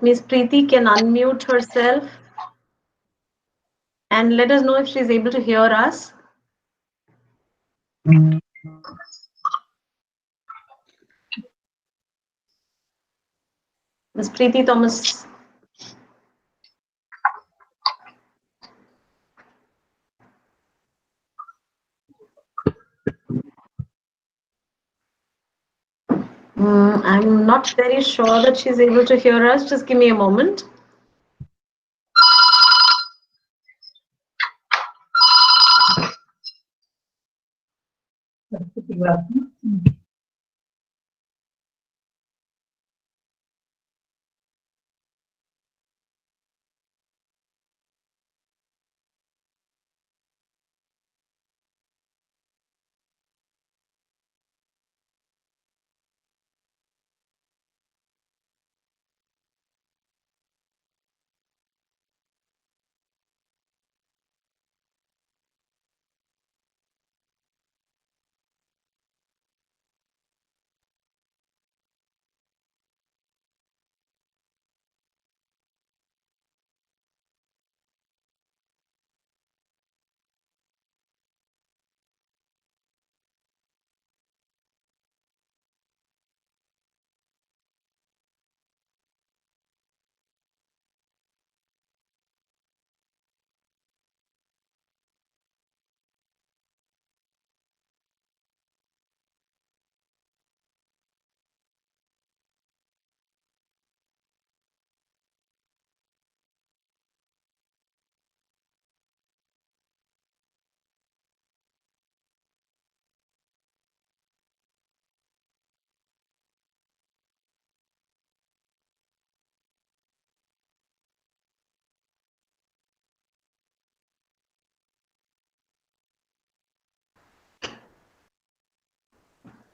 Miss Preeti can unmute herself and let us know if she's able to hear us. Miss Preeti Thomas. I'm not very sure that she's able to hear us. Just give me a moment.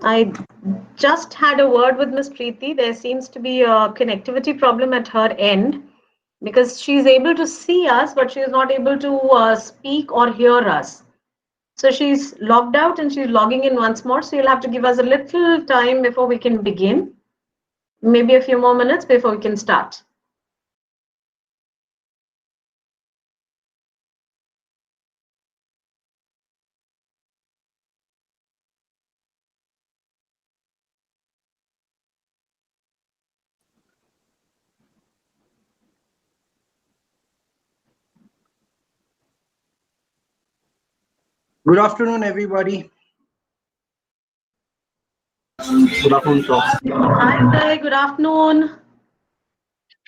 I just had a word with Miss Preeti. There seems to be a connectivity problem at her end because she's able to see us, but she is not able to speak or hear us. So she's logged out and she's logging in once more. So you'll have to give us a little time before we can begin. Maybe a few more minutes before we can start. Good afternoon, everybody. Good afternoon, sir. Hi, sir. Good afternoon.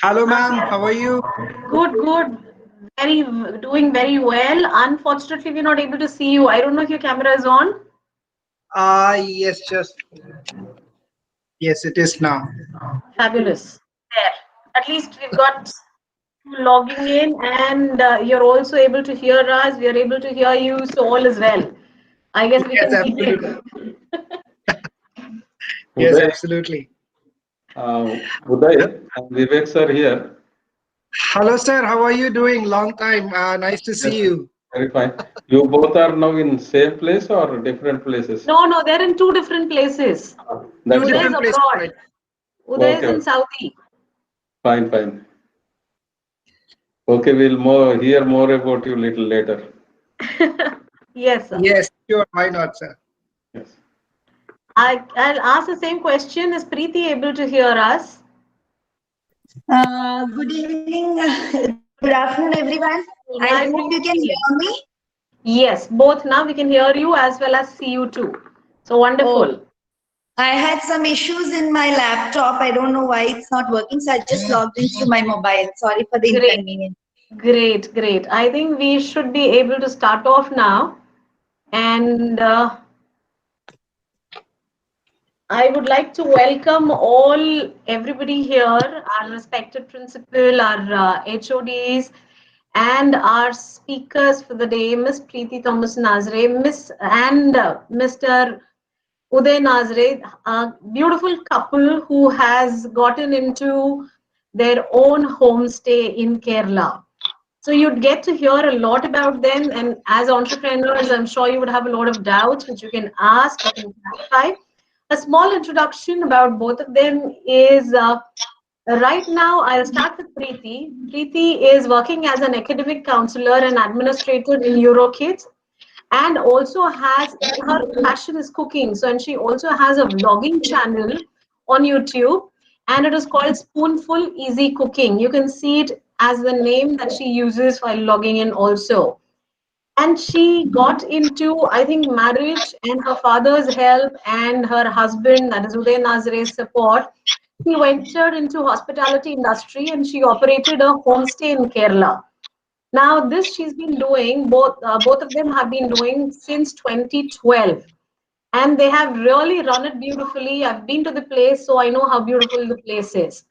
Hello, ma'am. How are you? Good. Doing very well. Unfortunately, we're not able to see you. I don't know if your camera is on. Yes, yes, it is now. Fabulous. There. At least we've got logging in, and you're also able to hear us. We are able to hear you, so all is well. I guess we Yes, can absolutely. begin. Yes, Uday, absolutely. Uday and Vivek sir here. Hello, sir. How are you doing? Long time. Nice to see Yes, you. very fine. You both are now in same place or different places? No, they're in two different places. Two That's Uday is right. different places, right? abroad. Uday is Okay, in Saudi. fine. Okay, we'll hear more about you little later. Yes, sir. Yes, sure. Why not, sir? Yes. I'll ask the same question. Is Preeti able to hear us? Good evening, good afternoon, everyone. I Hi, hope you can Preeti. hear me. Yes, both now we can hear you as well as see you too. So Oh, wonderful. I had some issues in my laptop. I don't know why it's not working, so I just logged in through my mobile. Sorry for the Great, inconvenience. great. I think we should be able to start off now. And I would like to welcome everybody here, our respected principal, our HODs, and our speakers for the day, Miss Preeti Thomas Nazare, Mr. Uday Nazare, a beautiful couple who has gotten into their own homestay in Kerala. So you'd get to hear a lot about them, and as entrepreneurs, I'm sure you would have a lot of doubts which you can ask, you can clarify. A small introduction about both of them is Right now, I'll start with Preeti. Preeti is working as an academic counselor and administrator in EuroKids, and also has her passion is cooking. So, and she also has a vlogging channel on YouTube, and it is called Spoonful Easy Cooking. You can see it as the name that she uses while logging in also. And she got into, I think, marriage and her father's help and her husband, that is Uday Nazre's support. She ventured into hospitality industry and she operated a homestay in Kerala. Now, this she's been doing, both of them have been doing since 2012. And they have really run it beautifully. I've been to the place, so I know how beautiful the place is.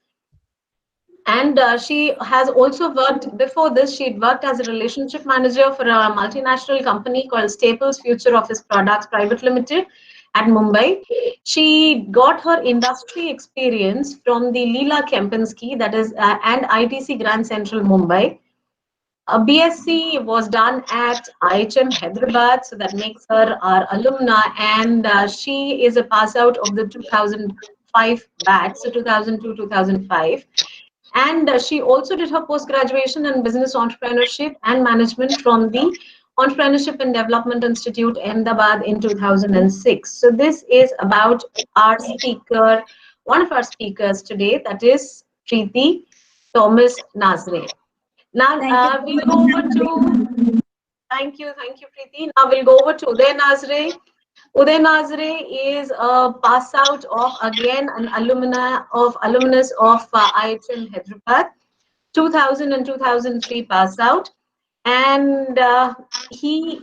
And she has also worked, before this, she'd worked as a relationship manager for a multinational company called Staples Future Office Products Private Limited at Mumbai. She got her industry experience from the Leela Kempinski, that is, and ITC Grand Central Mumbai. A BSc was done at IHM-Hyderabad, so that makes her our alumna, and she is a pass out of the 2005 batch, so 2002, 2005. And she also did her post graduation in business entrepreneurship and management from the Entrepreneurship and Development Institute, Ahmedabad, in 2006. So, this is about our speaker, one of our speakers today, that is Preeti Thomas Nazre. Now, Thank you we'll so go over much. to, thank you, Preeti. Now, we'll go over to Uday Nazre. Uday Nazre is a pass out of, again, an alumnus of IHM Hyderabad, 2000 and 2003 pass out. And he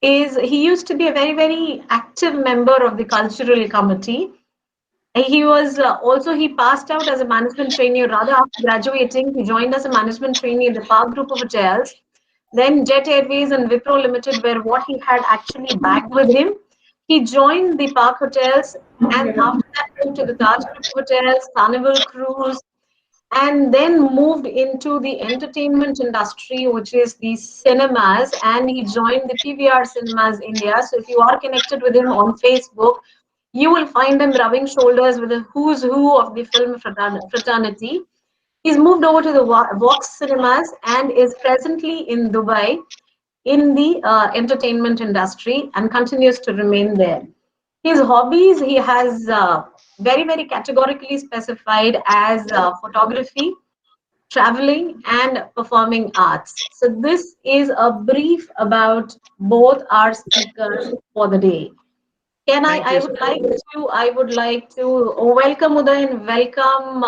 used to be a very active member of the cultural committee. He was he passed out as a management trainee, or rather after graduating, he joined as a management trainee in the Park Group of Hotels. Then Jet Airways and Wipro Limited were what he had actually bagged with him. He joined the Park Hotels and after that moved to the Taj Group of Hotels, Carnival Cruise, and then moved into the entertainment industry, which is the cinemas, and he joined the PVR Cinemas India. So if you are connected with him on Facebook, you will find him rubbing shoulders with the who's who of the film fraternity. He's moved over to the Vox Cinemas and is presently in Dubai in the entertainment industry and continues to remain there. His hobbies, he has very categorically specified as photography, traveling, and performing arts. So, this is a brief about both our speakers for the day. Can I? Thank you, sir. I would like to welcome Uday and welcome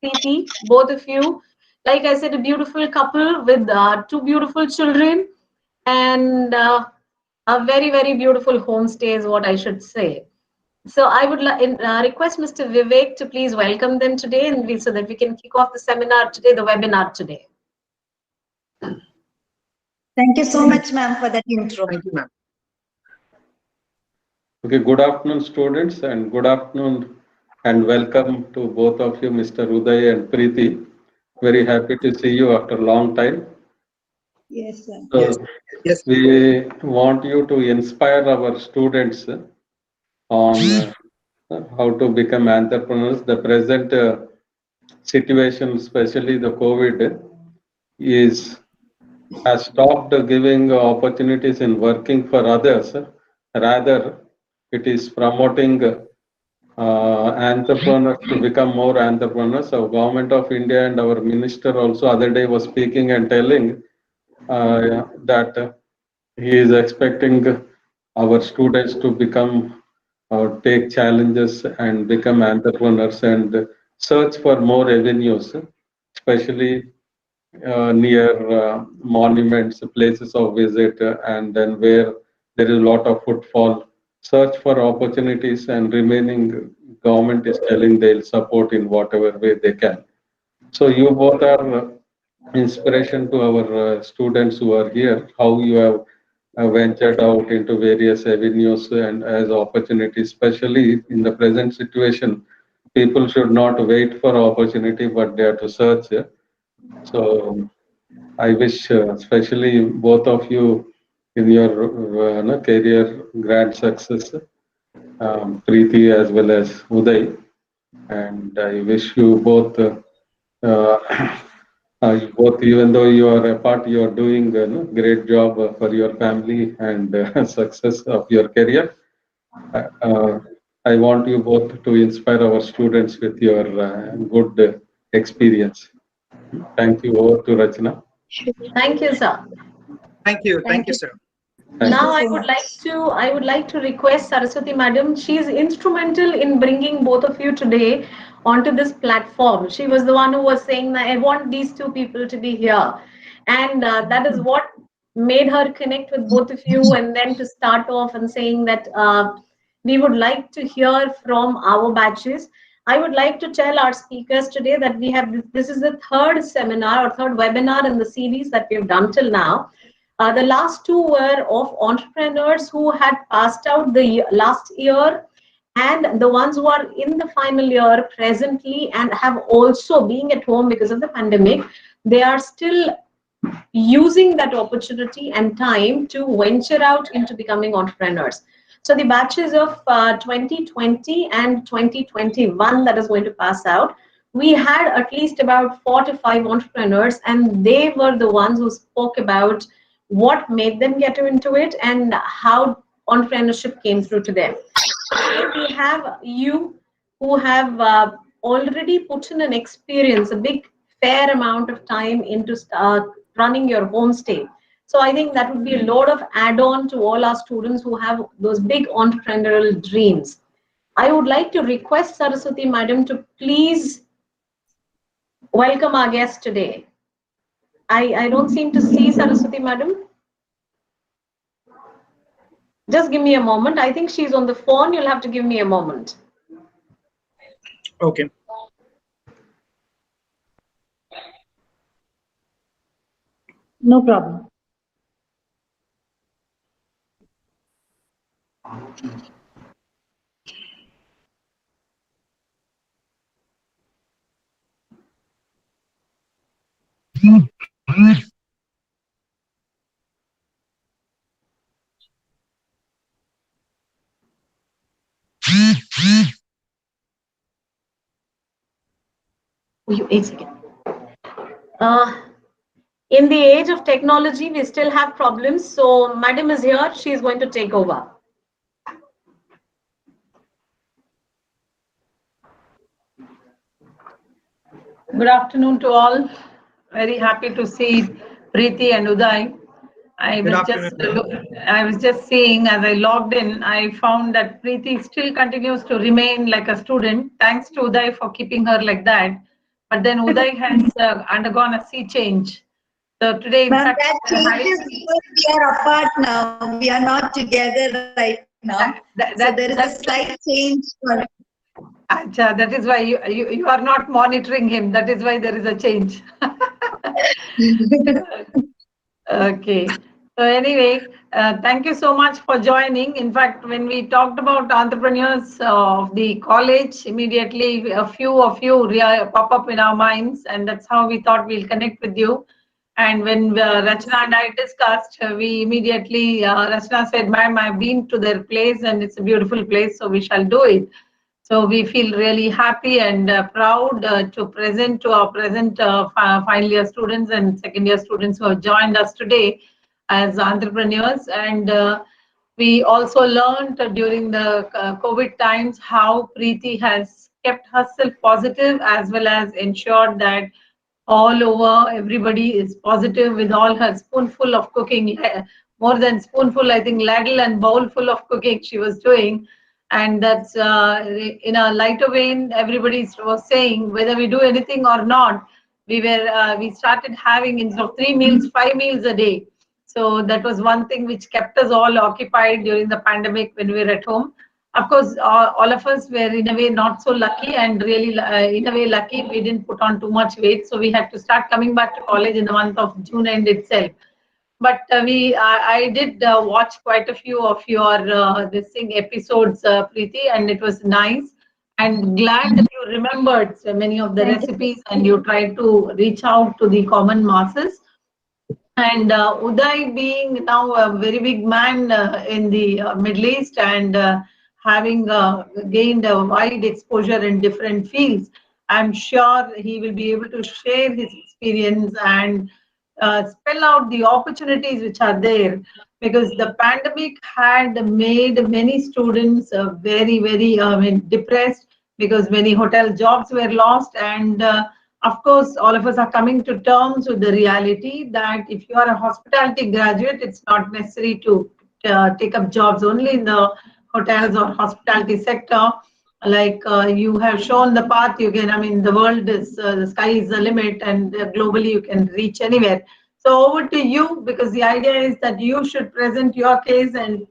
Preeti, both of you. Like I said, a beautiful couple with two beautiful children and a very beautiful homestay is what I should say. So I would request Mr. Vivek to please welcome them today, and so that we can kick off the seminar today, the webinar today. Thank you so much, ma'am, for that intro. Thank you, ma'am. Okay, good afternoon, students, and good afternoon and welcome to both of you, Mr. Uday and Preeti. Very happy to see you after a long time. Yes, sir. Yes. So, Yes. we want you to inspire our students on how to become entrepreneurs. The present situation, especially the COVID, is has stopped giving opportunities in working for others. Rather, it is promoting entrepreneurs to become more entrepreneurs. So, Government of India and our minister also other day was speaking and telling that he is expecting our students to become take challenges and become entrepreneurs and search for more avenues, especially near monuments, places of visit, and then where there is a lot of footfall. Search for opportunities, and remaining government is telling they'll support in whatever way they can. So you both are inspiration to our students who are here. How you have ventured out into various avenues and as opportunities, especially in the present situation. People should not wait for opportunity, but they have to search. So I wish, especially both of you, in your career, grand success, Preeti as well as Uday. And I wish you both, both, even though you are apart, you are doing a great job for your family and success of your career. Uh, I want you both to inspire our students with your good experience. Thank you. Over to Rachna. Thank you, sir. Thank you, sir. Thank Now you. I would like to request Saraswati Madam. She is instrumental in bringing both of you today onto this platform. She was the one who was saying that I want these two people to be here, and that is what made her connect with both of you, and then to start off and saying that we would like to hear from our batches. I would like to tell our speakers today that we have this is the third seminar or third webinar in the series that we've done till now. The last two were of entrepreneurs who had passed out the last year, and the ones who are in the final year presently and have also being at home because of the pandemic, they are still using that opportunity and time to venture out into becoming entrepreneurs. So the batches of 2020 and 2021 that is going to pass out, we had at least about 4 to 5 entrepreneurs, and they were the ones who spoke about what made them get into it and how entrepreneurship came through to them. Today we have you who have already put in an experience, a big fair amount of time into running your homestay. So I think that would be a lot of add-on to all our students who have those big entrepreneurial dreams. I would like to request Saraswati Madam to please welcome our guest today. I don't seem to see Saraswati Madam. Just give me a moment. I think she's on the phone. You'll have to give me a moment. Okay. No problem. Wait a second. In the age of technology, we still have problems. So Madam is here. She is going to take over. Good afternoon to all. Very happy to see Preeti and Uday. I was just seeing as I logged in, I found that Preeti still continues to remain like a student. Thanks to Uday for keeping her like that. But then Uday has undergone a sea change. So today, in Ma'am, fact, that changes because we are apart now. We are not together right now. So there is a slight change. Acha, that is why you are not monitoring him. That is why there is a change. Okay. So anyway, thank you so much for joining. In fact, when we talked about entrepreneurs of the college, immediately a few of you pop up in our minds, and that's how we thought we'll connect with you. And when Rachna and I discussed, we immediately, Rachna said, ma'am, I've been to their place and it's a beautiful place, so we shall do it. So we feel really happy and proud to present to our present final year students and second year students who have joined us today as entrepreneurs. And we also learned during the COVID times how Preeti has kept herself positive as well as ensured that all over everybody is positive with all her spoonful of cooking, more than spoonful, I think ladle and bowl full of cooking she was doing. And that's in a lighter vein, everybody was saying whether we do anything or not, we started having instead of 3 meals, 5 meals a day. So that was one thing which kept us all occupied during the pandemic when we were at home. Of course, all of us were in a way not so lucky, and really in a way lucky we didn't put on too much weight. So we had to start coming back to college in the month of June end itself. But I did watch quite a few of your this thing episodes, Preeti, and it was nice. And glad that you remembered so many of the recipes and you tried to reach out to the common masses. And Uday being now a very big man in the Middle East and having gained a wide exposure in different fields, I'm sure he will be able to share his experience and spell out the opportunities which are there, because the pandemic had made many students very, very depressed, because many hotel jobs were lost. And of course, all of us are coming to terms with the reality that if you are a hospitality graduate, it's not necessary to take up jobs only in the hotels or hospitality sector. Like you have shown the path, you can, I mean, the world is, the sky is the limit, and globally you can reach anywhere. So over to you, because the idea is that you should present your case and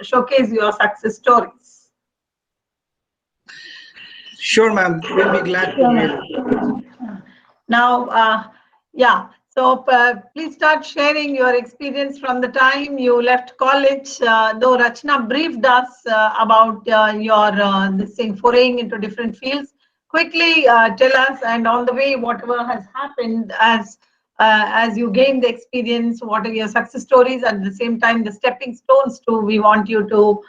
showcase your success stories. Sure, ma'am. We'll be glad to hear. Now, yeah, so please start sharing your experience from the time you left college. Though Rachna briefed us about your this thing, foraying into different fields, quickly tell us, and on the way, whatever has happened as you gain the experience, what are your success stories, at the same time, the stepping stones too, we want you to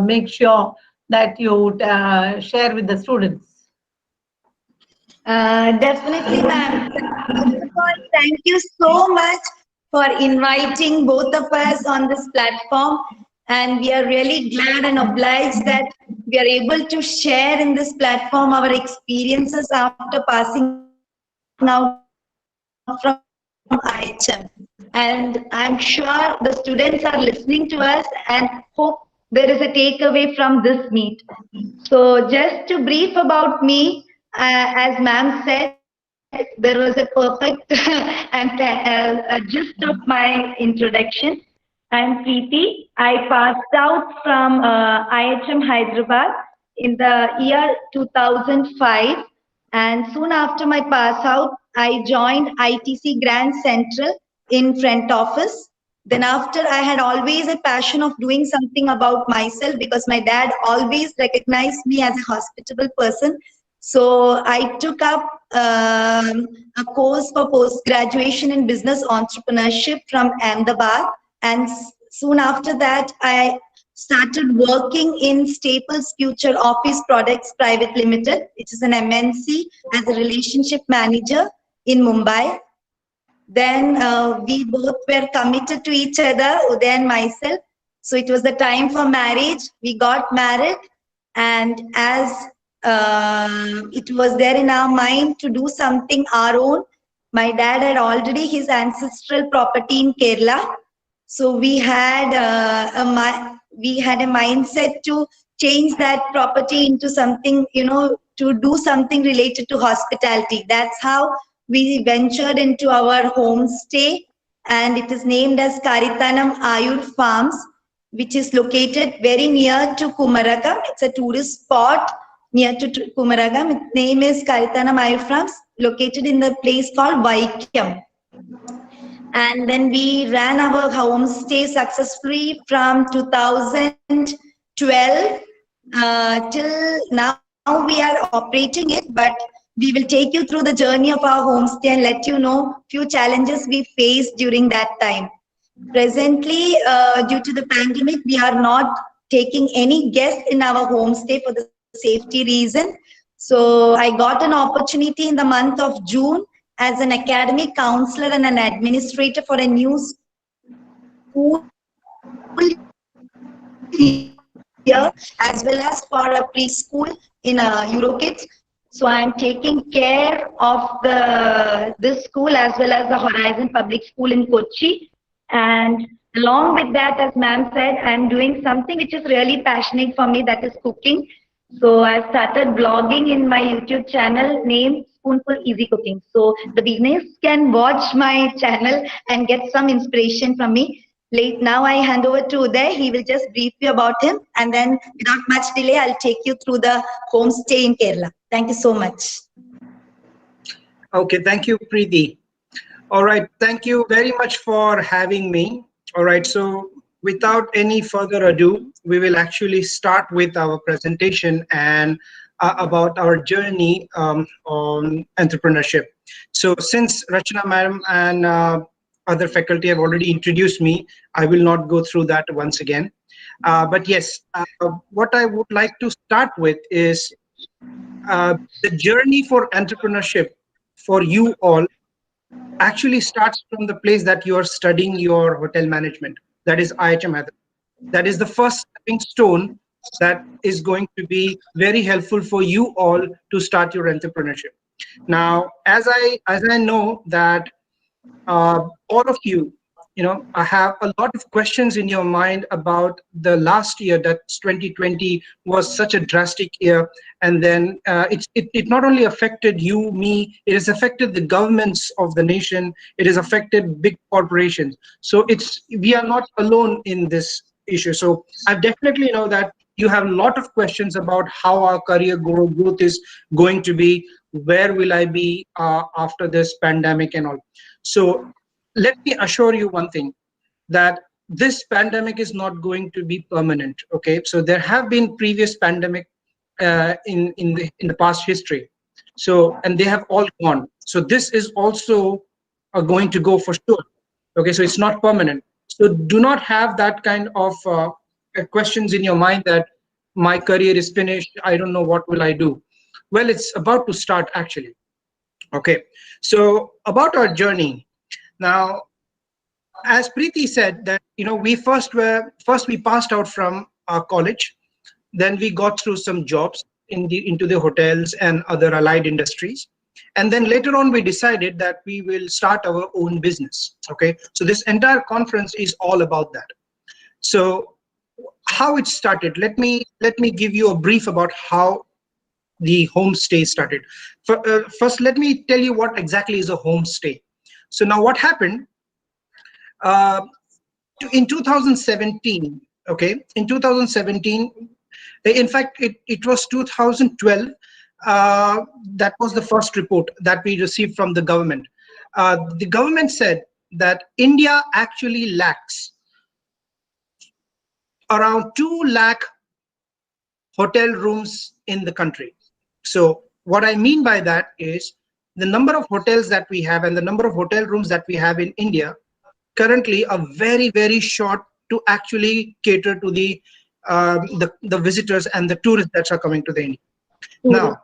make sure that you share with the students. Definitely, ma'am. First of all, thank you so much for inviting both of us on this platform. And we are really glad and obliged that we are able to share in this platform our experiences after passing out from IHM. And I'm sure the students are listening to us and hope there is a takeaway from this meet. So just to brief about me, as ma'am said, there was a perfect and a gist of my introduction. I'm Preeti. I passed out from IHM Hyderabad in the year 2005, and soon after my pass out, I joined ITC Grand Central in front office. Then after, I had always a passion of doing something about myself because my dad always recognized me as a hospitable person. So I took up a course for post-graduation in business entrepreneurship from Ahmedabad. And soon after that, I started working in Staples Future Office Products Private Limited, which is an MNC, as a relationship manager in Mumbai. Then we both were committed to each other, Uday and myself. So it was the time for marriage. We got married, and as it was there in our mind to do something our own. My dad had already his ancestral property in Kerala, so we had a mindset to change that property into something, to do something related to hospitality. That's how we ventured into our homestay, and it is named as Karitanam Ayur Farms, which is located very near to Kumaragam. It's a tourist spot near to Kumaragam. Its name is Karitanam Ayur Farms, located in the place called Vaikyam. And then we ran our homestay successfully from 2012 till now. We are operating it, but we will take you through the journey of our homestay and let you know few challenges we faced during that time. Presently, due to the pandemic, we are not taking any guests in our homestay for the safety reason. So I got an opportunity in the month of June as an academic counselor and an administrator for a new school here, as well as for a preschool in Eurokids. So I'm taking care of this school as well as the Horizon Public School in Kochi. And along with that, as ma'am said, I'm doing something which is really passionate for me, that is cooking. So I've started blogging in my YouTube channel named Spoonful Easy Cooking. So the beginners can watch my channel and get some inspiration from me. Now I hand over to Uday. He will just brief you about him, and then without much delay, I'll take you through the homestay in Kerala. Thank you so much. Okay, thank you, Preeti. All right, thank you very much for having me. All right, so without any further ado, we will actually start with our presentation and about our journey on entrepreneurship. So since Rachna madam and other faculty have already introduced me, I will not go through that once again. But yes, what I would like to start with is the journey for entrepreneurship for you all actually starts from the place that you are studying your hotel management. That is IHM-Hyderabad. That is the first stepping stone that is going to be very helpful for you all to start your entrepreneurship. Now, as I know that all of you, I have a lot of questions in your mind about the last year. That's 2020 was such a drastic year, and then it not only affected you, me, it has affected the governments of the nation. It has affected big corporations. So we are not alone in this issue. So I definitely know that you have a lot of questions about how our career growth is going to be. Where will I be after this pandemic and all? So let me assure you one thing, that this pandemic is not going to be permanent. Okay, so there have been previous pandemic in the past history. So, and they have all gone. So this is also going to go for sure. Okay, so it's not permanent. So do not have that kind of questions in your mind that my career is finished, I don't know what will I do. Well, it's about to start actually. Okay, so about our journey now, as Preeti said, that we passed out from our college, then we got through some jobs into the hotels and other allied industries, and then later on we decided that we will start our own business. Okay, so this entire conference is all about that. So how it started, let me give you a brief about how the homestay started. First, let me tell you what exactly is a homestay. So now what happened, uh, in 2017, okay, in 2017, in fact it was 2012, that was the first report that we received from the government. The government said that India actually lacks around 2 lakh hotel rooms in the country. So what I mean by that is the number of hotels that we have and the number of hotel rooms that we have in India currently are very, very short to actually cater to the visitors and the tourists that are coming to the India. Now,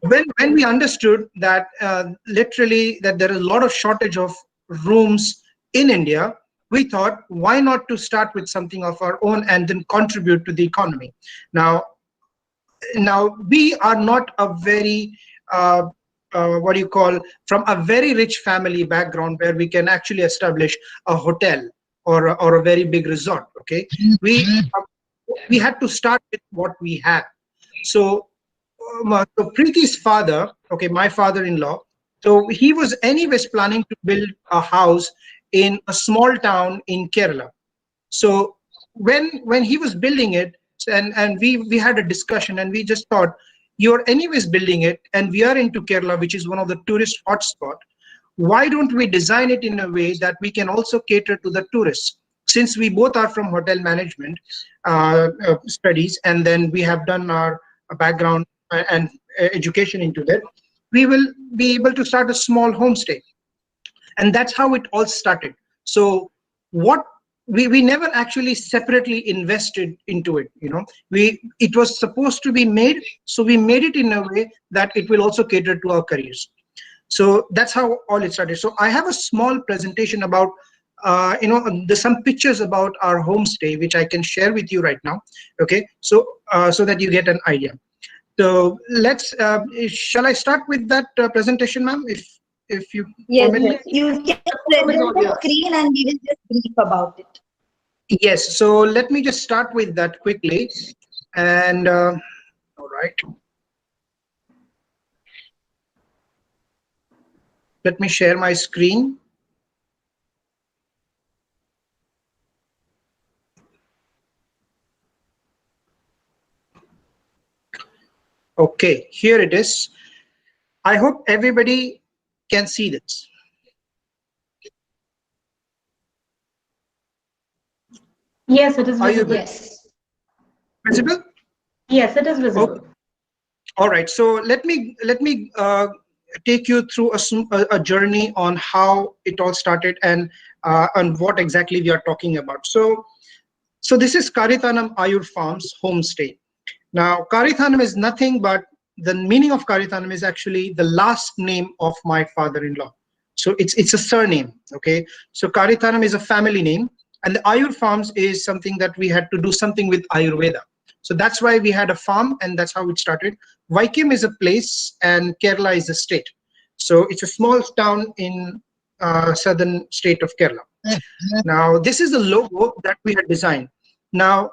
when we understood that literally that there is a lot of shortage of rooms in India, we thought, why not to start with something of our own and then contribute to the economy. Now we are not a very what do you call, from a very rich family background where we can actually establish a hotel or a very big resort. Okay, we had to start with what we had. So so Preeti's father, okay, my father-in-law, so he was anyways planning to build a house in a small town in Kerala. So when he was building it, and we had a discussion, and we just thought, you're anyways building it, and we are into Kerala, which is one of the tourist hotspot. Why don't we design it in a way that we can also cater to the tourists? Since we both are from hotel management studies, and then we have done our background and education into that, we will be able to start a small homestay. And that's how it all started. So what we never actually separately invested into it. It was supposed to be made, so we made it in a way that it will also cater to our careers. So that's how all it started. So I have a small presentation about there's some pictures about our homestay which I can share with you right now. Okay, so so that you get an idea. So let's shall I start with that presentation, ma'am, if you Yes, permit me? yes. You can present the screen and we will just brief about it. Yes, so let me just start with that quickly. And all right, let me share my screen. Okay, here it is. I hope everybody can see this. Yes, it is Are you visible. Yes. visible? Yes, it is visible. Okay. All right, so let me take you through a journey on how it all started and what exactly we are talking about. So So this is Karithanam Ayur Farms homestay. Now, Karithanam is nothing but, the meaning of Karithanam is actually the last name of my father-in-law. So it's a surname, okay? So Karithanam is a family name, and the Ayur Farms is something that we had to do something with Ayurveda. So that's why we had a farm, and that's how it started. Vaikim is a place, and Kerala is a state. So it's a small town in southern state of Kerala. Now, this is the logo that we had designed. Now,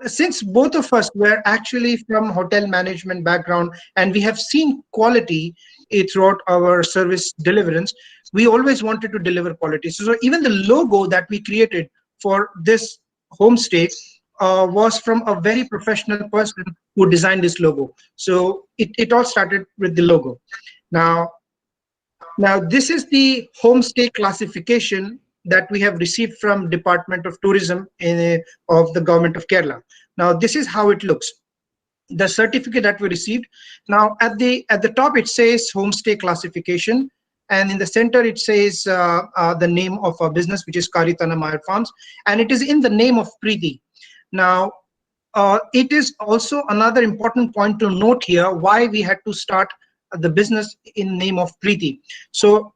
since both of us were actually from hotel management background, and we have seen quality throughout our service deliverance, we always wanted to deliver quality. So even the logo that we created for this homestay was from a very professional person who designed this logo. So it all started with the logo. Now this is the homestay classification that we have received from Department of Tourism of the Government of Kerala. Now this is how it looks, the certificate that we received. Now at the top it says homestay classification, and in the center it says the name of our business, which is Karithanam Ayur Farms, and it is in the name of Preeti. Now it is also another important point to note here why we had to start the business in name of Preeti. So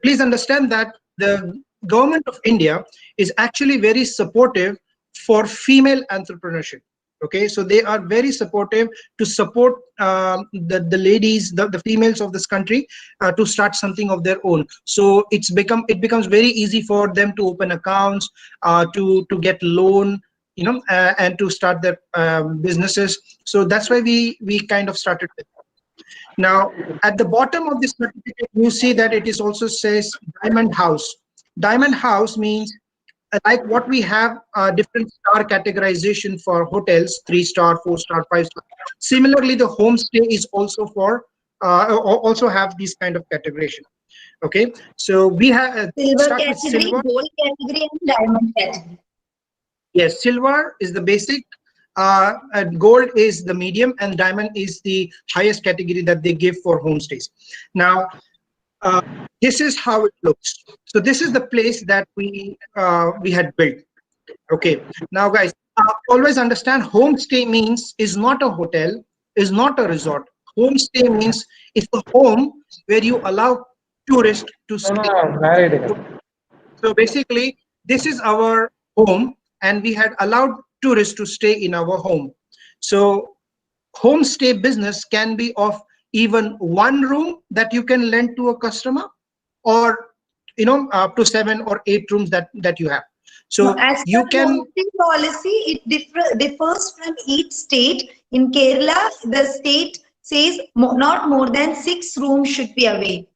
please understand that the government of India is actually very supportive for female entrepreneurship. Okay, so they are very supportive to support the ladies, the females of this country to start something of their own. So it becomes very easy for them to open accounts, to get loan, and to start their businesses. So that's why we kind of started with. Now, at the bottom of this certificate, you see that it is also says Diamond House. Diamond House means like what we have different star categorization for hotels, 3-star, 4-star, 5-star. Similarly, the homestay is also for also have these kind of categorization. Okay, so we have Silver start with category, silver. gold category, and diamond category. Yes, silver is the basic, and gold is the medium, and diamond is the highest category that they give for homestays. Now, this is how it looks. So this is the place that we had built. Okay. Now, guys, always understand homestay means is not a hotel, is not a resort. Homestay means it's a home where you allow tourists to stay. So basically, this is our home, and we had allowed tourists to stay in our home. So homestay business can be of even one room that you can lend to a customer, or up to 7 or 8 rooms that you have. So as you per can homestay policy, it differs from each state. In Kerala, the state says not more than 6 rooms should be available.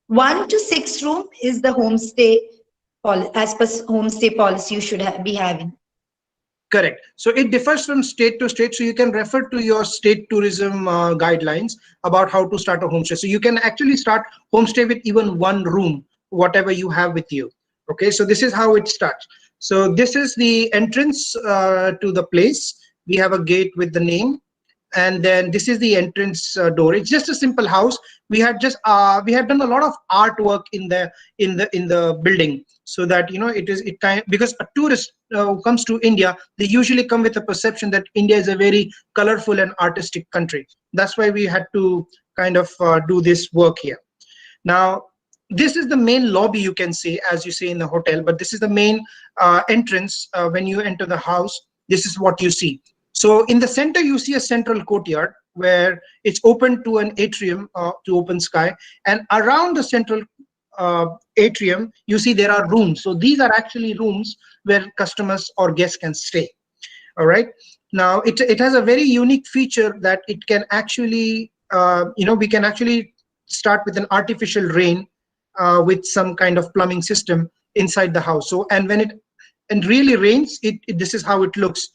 1 to 6 room is the homestay policy. As per homestay policy, you should be having. correct. So it differs from state to state. So you can refer to your state tourism guidelines about how to start a homestay. So you can actually start homestay with even 1 room, whatever you have with you. Okay, so this is how it starts. So this is the entrance to the place. We have a gate with the name, and then this is the entrance door. It's just a simple house. We had done a lot of artwork in the building, so that because a tourist who comes to India, they usually come with a perception that India is a very colorful and artistic country. That's why we had to kind of do this work here. Now, this is the main lobby, you can say, as you say in the hotel, but this is the main entrance. When you enter the house, this is what you see. So in the center, you see a central courtyard where it's open to an atrium, to open sky. And around the central atrium, you see there are rooms. So these are actually rooms where customers or guests can stay. All right. Now, it has a very unique feature that it can actually, we can actually start with an artificial rain with some kind of plumbing system inside the house. So, and when it really rains, this is how it looks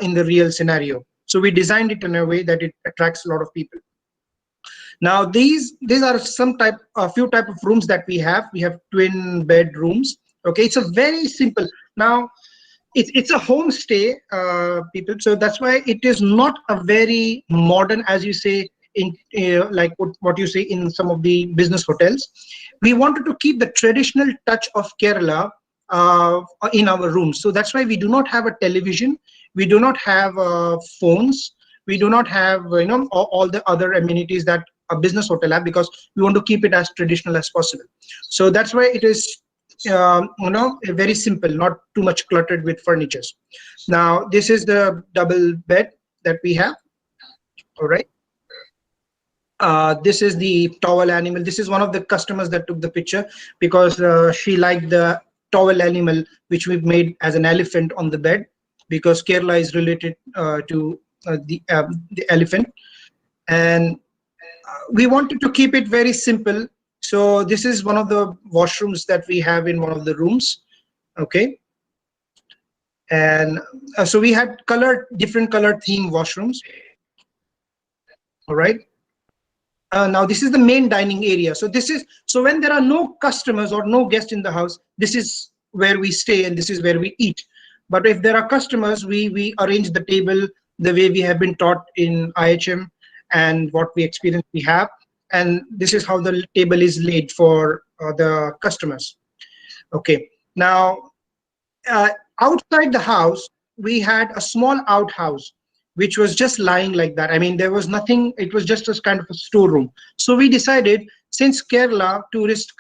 in the real scenario. So we designed it in a way that it attracts a lot of people. Now these are a few type of rooms that we have. We have twin bedrooms. Okay, it's a very simple. Now it's a homestay, people. So that's why it is not a very modern, as you say, in like what you say in some of the business hotels. We wanted to keep the traditional touch of Kerala in our rooms. So that's why we do not have a television, we do not have phones, we do not have all the other amenities that a business hotel have, because we want to keep it as traditional as possible. So that's why it is very simple, not too much cluttered with furnitures. Now this is the double bed that we have. All right. This is the towel animal. This is one of the customers that took the picture, because she liked the towel animal which we've made as an elephant on the bed, because Kerala is related to the elephant, and we wanted to keep it very simple. So this is one of the washrooms that we have in one of the rooms. Okay. And so we had different colored theme washrooms. All right. Now this is the main dining area. So when there are no customers or no guests in the house, this is where we stay and this is where we eat. But if there are customers, we arrange the table the way we have been taught in IHM and what we experience we have. And this is how the table is laid for the customers. Okay. Now, outside the house, we had a small outhouse, which was just lying like that. I mean, there was nothing, it was just a kind of a storeroom. So we decided, since Kerala, tourists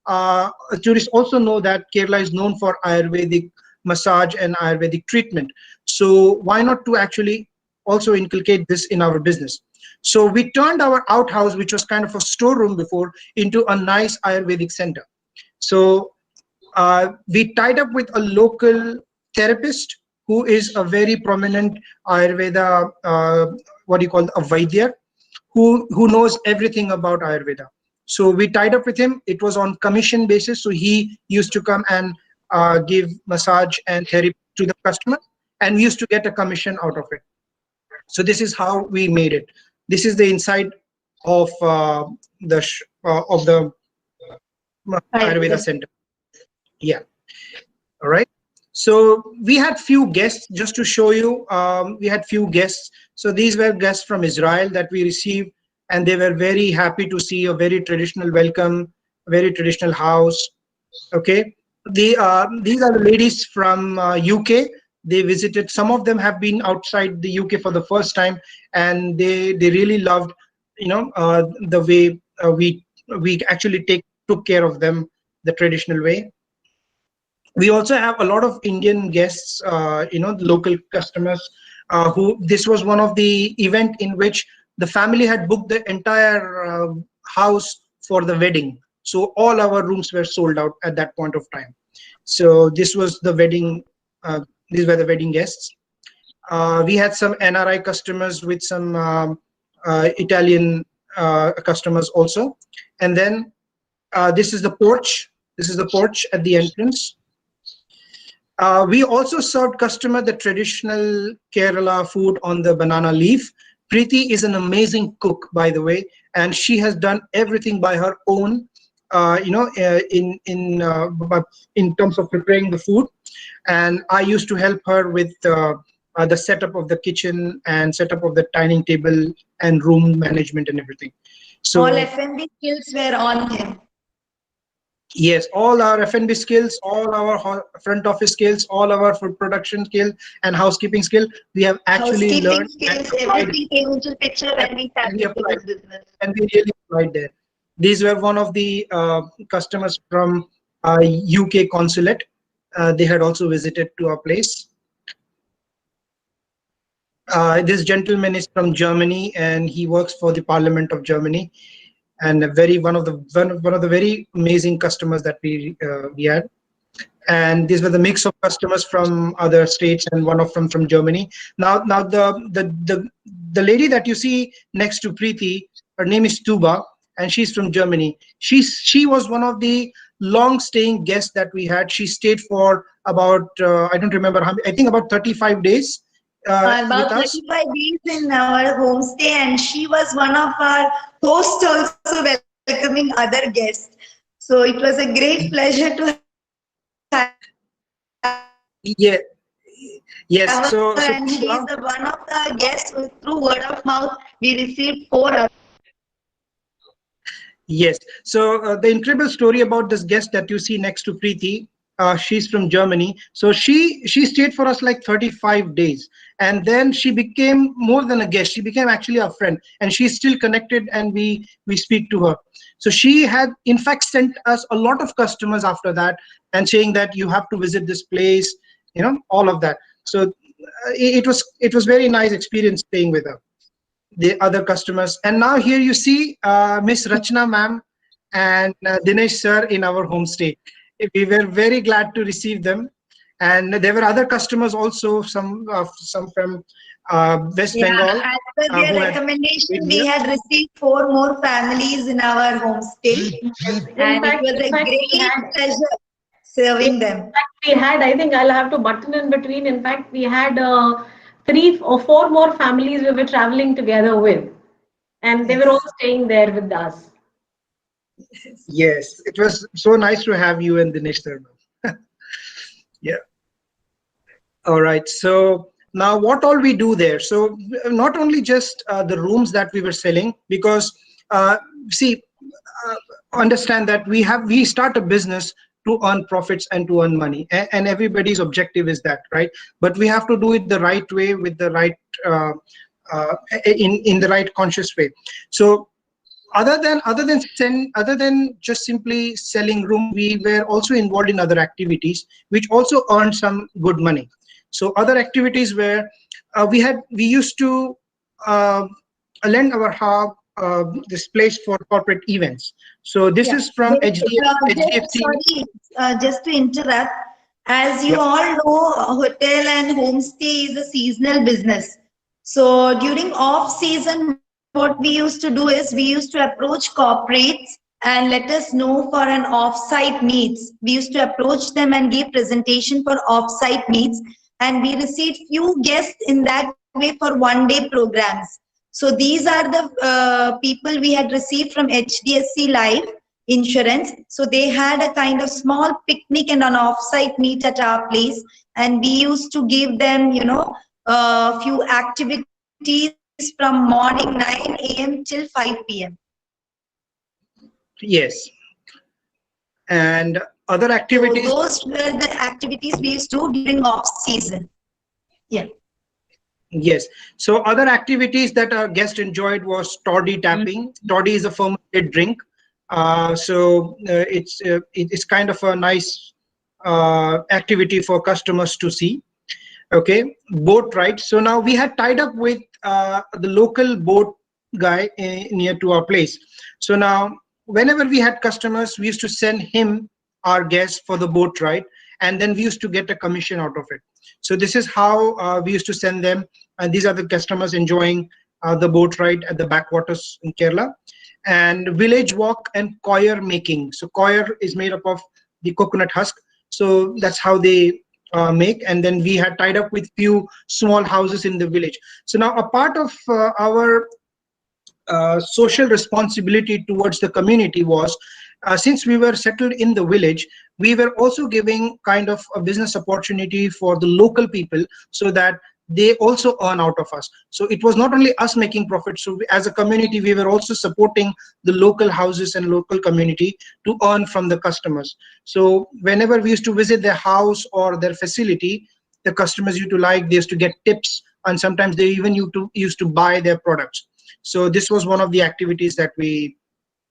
also know that Kerala is known for Ayurvedic massage and Ayurvedic treatment. So why not to actually also inculcate this in our business? So we turned our outhouse, which was kind of a storeroom before, into a nice Ayurvedic center. So we tied up with a local therapist who is a very prominent Ayurveda, a Vaidya, who knows everything about Ayurveda. So we tied up with him. It was on commission basis. So he used to come and give massage and therapy to the customer, and we used to get a commission out of it. So this is how we made it. This is the inside of the Ayurveda center. Yeah. All right. So we had few guests, just to show you. We had few guests. So these were guests from Israel that we received, and they were very happy to see a very traditional welcome, very traditional house. Okay. These are the ladies from UK. They visited. Some of them have been outside the UK for the first time, and they really loved, the way we actually took care of them the traditional way. We also have a lot of Indian guests, local customers, who this was one of the event in which the family had booked the entire house for the wedding. So all our rooms were sold out at that point of time. So this was the wedding. These were the wedding guests. We had some NRI customers with some Italian customers also. And then this is the porch. This is the porch at the entrance. We also served customer the traditional Kerala food on the banana leaf. Preeti is an amazing cook, by the way, and she has done everything by her own, in terms of preparing the food. And I used to help her with the setup of the kitchen and setup of the dining table and room management and everything. So all F&B skills were on him. Yes, all our F&B skills, all our front office skills, all our food production skill and housekeeping skill, we have actually learned. Skills, everything came into picture when we started this business. And we really applied there. These were one of the customers from UK consulate. They had also visited to our place. This gentleman is from Germany, and he works for the Parliament of Germany. And one of the very amazing customers that we had. And these were the mix of customers from other states and one of them from Germany. Now the lady that you see next to Preeti, her name is Tuba, and she's from Germany. She was one of the long-staying guests that we had. She stayed for about I don't remember how many, I think about 35 days. About 35 days in our homestay, and she was one of our hosts, also welcoming other guests. So it was a great pleasure to have. Yeah. Yes. So and she is one of the guests who, through word of mouth, we received 4 others. Yes. So the incredible story about this guest that you see next to Preeti, She's from Germany. So she stayed for us like 35 days, and then she became more than a guest. She became actually our friend, and she's still connected, and we speak to her. So she had in fact sent us a lot of customers after that, and saying that you have to visit this place, all of that. So it was very nice experience staying with her, the other customers. And now here you see Miss Rachna ma'am and Dinesh sir in our homestay. We were very glad to receive them, and there were other customers also, some from West Yeah, Bengal as per their who had recommendation, been we here. had received 4 more families in our homestay, Yes. and it was a We great had, pleasure in serving them. fact, I think I'll have to button in between. In fact, we had 3 or 4 more families we were traveling together with, and they were all staying there with us. Yes, it was so nice to have you and Dinesh sir. Yeah. All right. So now what all we do there? So not only just the rooms that we were selling, because uh, see, uh, understand that we start a business to earn profits and to earn money, and everybody's objective is that, right? But we have to do it the right way, with the right uh, in the right conscious way. So other than just simply selling rooms, we were also involved in other activities which also earned some good money. So other activities where we used to uh, lend our hub, this place for corporate events. So this Yeah. is from Just, HDFC. sorry, just to interrupt. As you Yeah. all know, hotel and homestay is a seasonal business. So during off season, what we used to do is we used to approach corporates and let us know for an off-site meets. We used to approach them and give presentation for off-site meets, and we received few guests in that way for one-day programs. So these are the people we had received from HDFC Life Insurance. So they had a kind of small picnic and an off-site meet at our place, and we used to give them, few activities from morning 9 a.m. till 5 p.m. Yes. And other So activities. those were the activities we used to do during off season. Yeah. Yes. So other activities that our guest enjoyed was toddy tapping. Toddy is a fermented drink. It's kind of a nice activity for customers to see. Okay, boat ride. So now we had tied up with the local boat guy near to our place. So now whenever we had customers, we used to send him our guests for the boat ride, and then we used to get a commission out of it. So this is how we used to send them, and these are the customers enjoying the boat ride at the backwaters in Kerala. And village walk and coir making. So coir is made up of the coconut husk. So that's how they make. And then we had tied up with few small houses in the village. So now a part of our social responsibility towards the community was, since we were settled in the village, we were also giving kind of a business opportunity for the local people, so that they also earn out of us. So it was not only us making profit. So as a community, we were also supporting the local houses and local community to earn from the customers. So whenever we used to visit their house or their facility, the customers used to like, they used to get tips, and sometimes they even used to buy their products. So this was one of the activities that we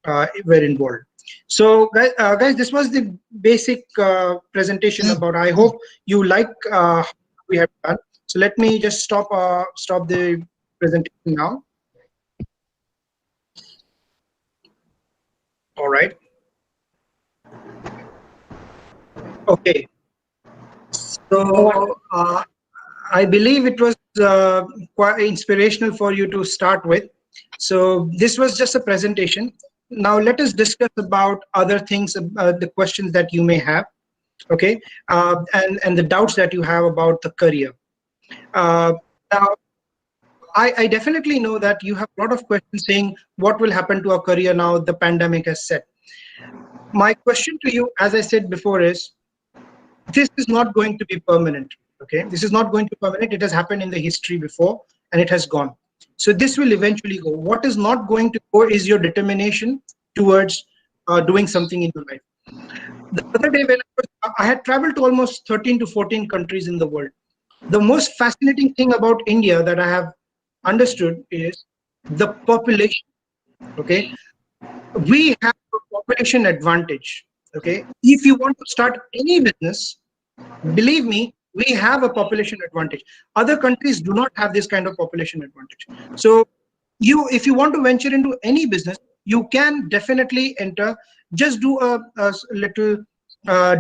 were involved. So guys, this was the basic presentation about. I hope you like what we have done. So let me just stop the presentation now. All right. Okay. So I believe it was quite inspirational for you to start with. So this was just a presentation. Now let us discuss about other things, the questions that you may have, okay, and the doubts that you have about the career. Now, I definitely know that you have a lot of questions saying, what will happen to our career now the pandemic has set? My question to you, as I said before, is this is not going to be permanent. Okay, this is not going to be permanent. It has happened in the history before, and it has gone. So this will eventually go. What is not going to go is your determination towards doing something in your life. The other day when I I had traveled to almost 13 to 14 countries in the world. The most fascinating thing about India that I have understood is the population. Okay, we have a population advantage. Okay, if you want to start any business, believe me, we have a population advantage. Other countries do not have this kind of population advantage. So if you want to venture into any business, you can definitely enter. Just do a little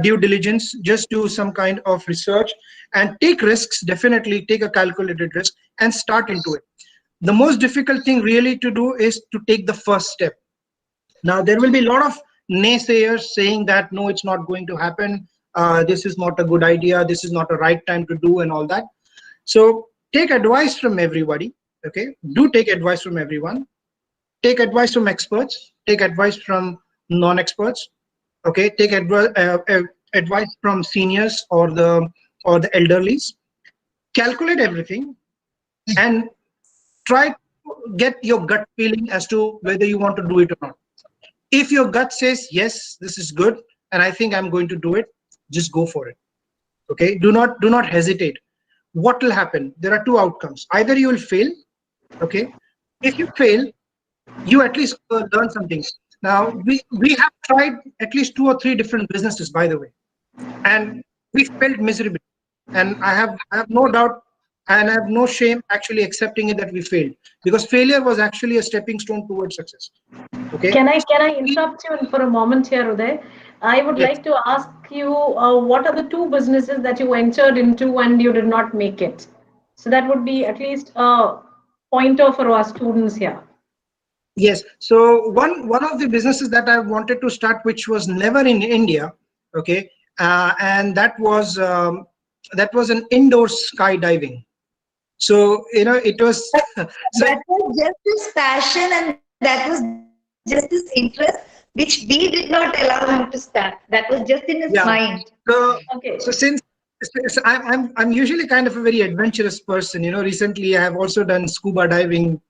due diligence, just do some kind of research and take risks. Definitely take a calculated risk and start into it. The most difficult thing really to do is to take the first step. Now, there will be a lot of naysayers saying that, no, it's not going to happen. This is not a good idea. This is not a right time to do and all that. So take advice from everybody. Okay. Do take advice from everyone. Take advice from experts. Take advice from non-experts. Okay. Take advice from seniors or the elderlies. Calculate everything and try to get your gut feeling as to whether you want to do it or not. If your gut says, yes, this is good, and I think I'm going to do it, just go for it. Okay, do not hesitate. What will happen? There are two outcomes. Either you will fail. Okay, if you fail, you at least learn something. Now, we have tried at least 2 or 3 different businesses, by the way, and we failed miserably. And I have no doubt and I have no shame actually accepting it that we failed, because failure was actually a stepping stone towards success. Okay. Can I interrupt you for a moment here, Uday? I would like to ask you, what are the 2 businesses that you entered into and you did not make it? So that would be at least a pointer for our students here. Yes. So one of the businesses that I wanted to start, which was never in India, okay, and that was an indoor skydiving. So it was. That was just his passion and that was just his interest, which we did not allow him to start. That was just in his mind. So Okay. so since I'm usually kind of a very adventurous person. Recently I have also done scuba diving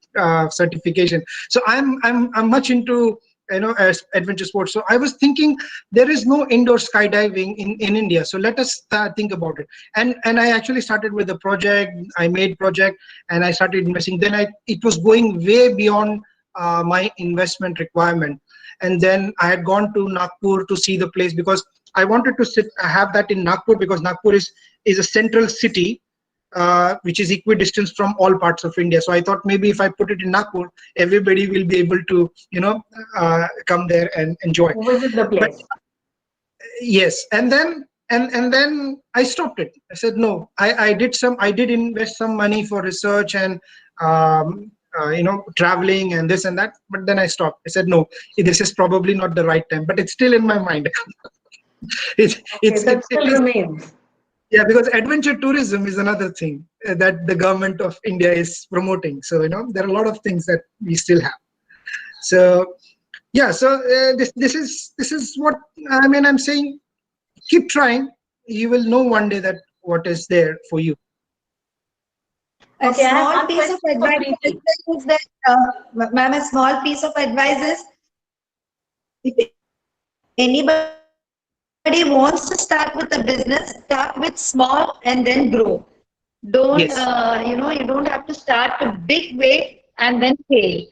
certification. So I'm much into adventure sports. So I was thinking there is no indoor skydiving in India. So let us think about it. And I actually started with a project. I made project and I started investing. Then it was going way beyond my investment requirement. And then I had gone to Nagpur to see the place, because I wanted to have that in Nagpur, because Nagpur is a central city, which is equidistant from all parts of India. So I thought maybe if I put it in Nagpur, everybody will be able to, come there and enjoy. Visit the place. But, yes, and then I stopped it. I said no. I did invest some money for research and traveling and this and that. But then I stopped. I said no. This is probably not the right time. But it's still in my mind. it still remains. Yeah, because adventure tourism is another thing that the government of India is promoting. So there are a lot of things that we still have. So yeah, so this is what I mean. I'm saying, keep trying. You will know one day that what is there for you. A small piece of advice is that, ma'am, a small piece of advice is, if anybody wants to start with a business, start with small and then grow. Don't, you don't have to start a big way and then fail.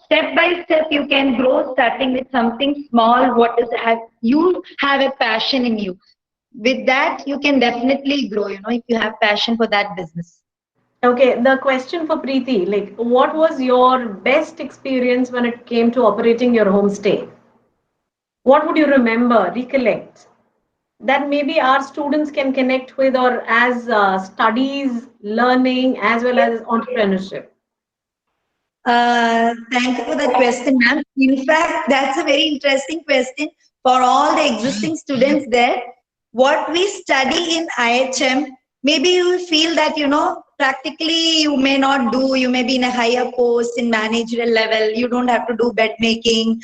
Step by step, you can grow, starting with something small. You have a passion in you. With that, you can definitely grow, if you have passion for that business. Okay, the question for Preeti, like, what was your best experience when it came to operating your homestay? What would you remember, recollect, that maybe our students can connect with, or as studies, learning, as well as entrepreneurship? Thank you for that question, ma'am. In fact, that's a very interesting question for all the existing students there. What we study in IHM, maybe you will feel that, practically you may not do, you may be in a higher post in managerial level, you don't have to do bed making,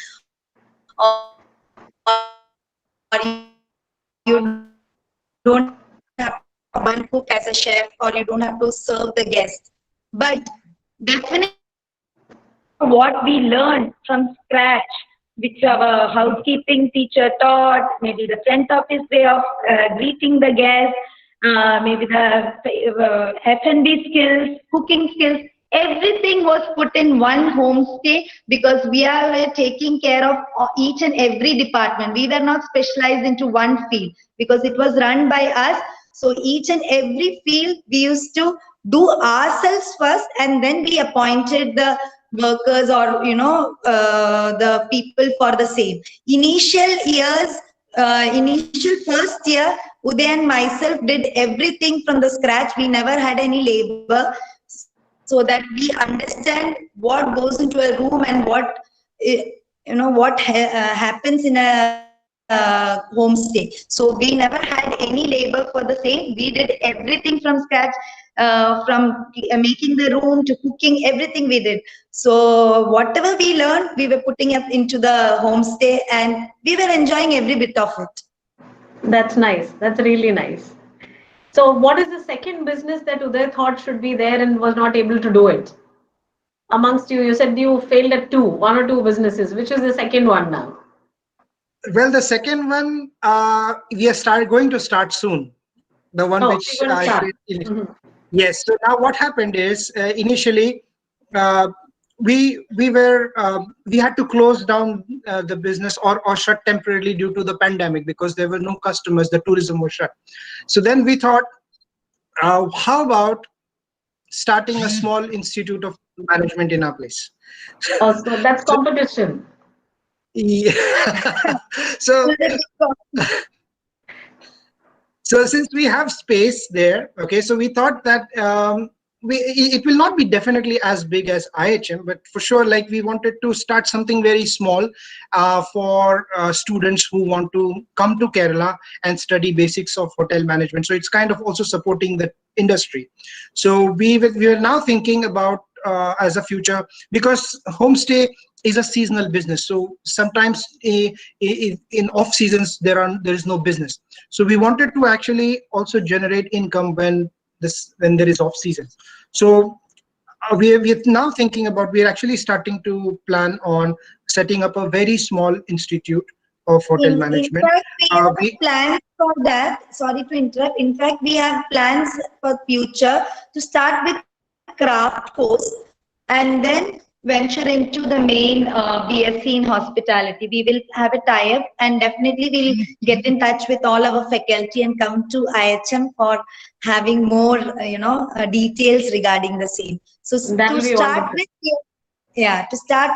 or you don't have to cook as a chef, or you don't have to serve the guests. But definitely what we learn from scratch which our housekeeping teacher taught, maybe the front office way of greeting the guests, maybe the F&B skills, cooking skills. Everything was put in one homestay because we are taking care of each and every department. We were not specialized into one field because it was run by us. So each and every field we used to do ourselves first, and then we appointed the workers or the people for the same. Initial first year, Uday and myself did everything from the scratch. We never had any labor, so that we understand what goes into a room and what happens in a homestay. So we never had any labor for the same. We did everything from scratch, from making the room to cooking, everything we did. So whatever we learned, we were putting it into the homestay, and we were enjoying every bit of it. That's nice. That's really nice. So what is the second business that Uday thought should be there and was not able to do it? Amongst you, you said you failed at one or two businesses. Which is the second one now? Well, the second one, we are going to start soon. The one which you're going to I start. did. Yes. So now what happened is initially we had to close down the business or shut temporarily due to the pandemic because there were no customers. The tourism was shut. So then we thought, how about starting a small institute of management in our place? So that's competition. Yeah. So since we have space there, okay, so we thought that it will not be definitely as big as IHM, but for sure, like we wanted to start something very small for students who want to come to Kerala and study basics of hotel management. So it's kind of also supporting the industry. So we are now thinking about as a future, because homestay is a seasonal business. So sometimes in off seasons there is no business. So we wanted to actually also generate income when there is off season. So we're now thinking about, we're actually starting to plan on setting up a very small institute of hotel management. In fact, we have plans for that. Sorry to interrupt. In fact, we have plans for future to start with craft course and then venture into the main BSc in hospitality. We will have a tie-up, and definitely we'll get in touch with all our faculty and come to IHM for having more details regarding the same. So to start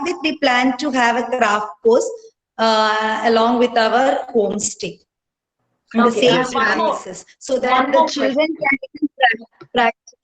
with, we plan to have a craft course along with our homestay. The same premises, so that the children can practice.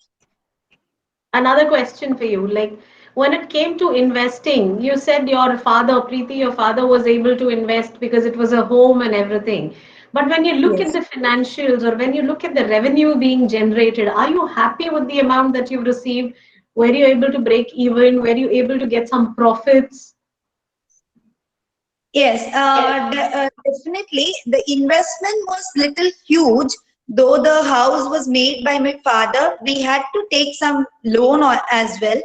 Another question for you, like when it came to investing, you said your father, Preeti, your father was able to invest because it was a home and everything. But when you look at the financials, or when you look at the revenue being generated, are you happy with the amount that you've received? Were you able to break even? Were you able to get some profits? Yes, definitely. The investment was little huge. Though the house was made by my father, we had to take some loan as well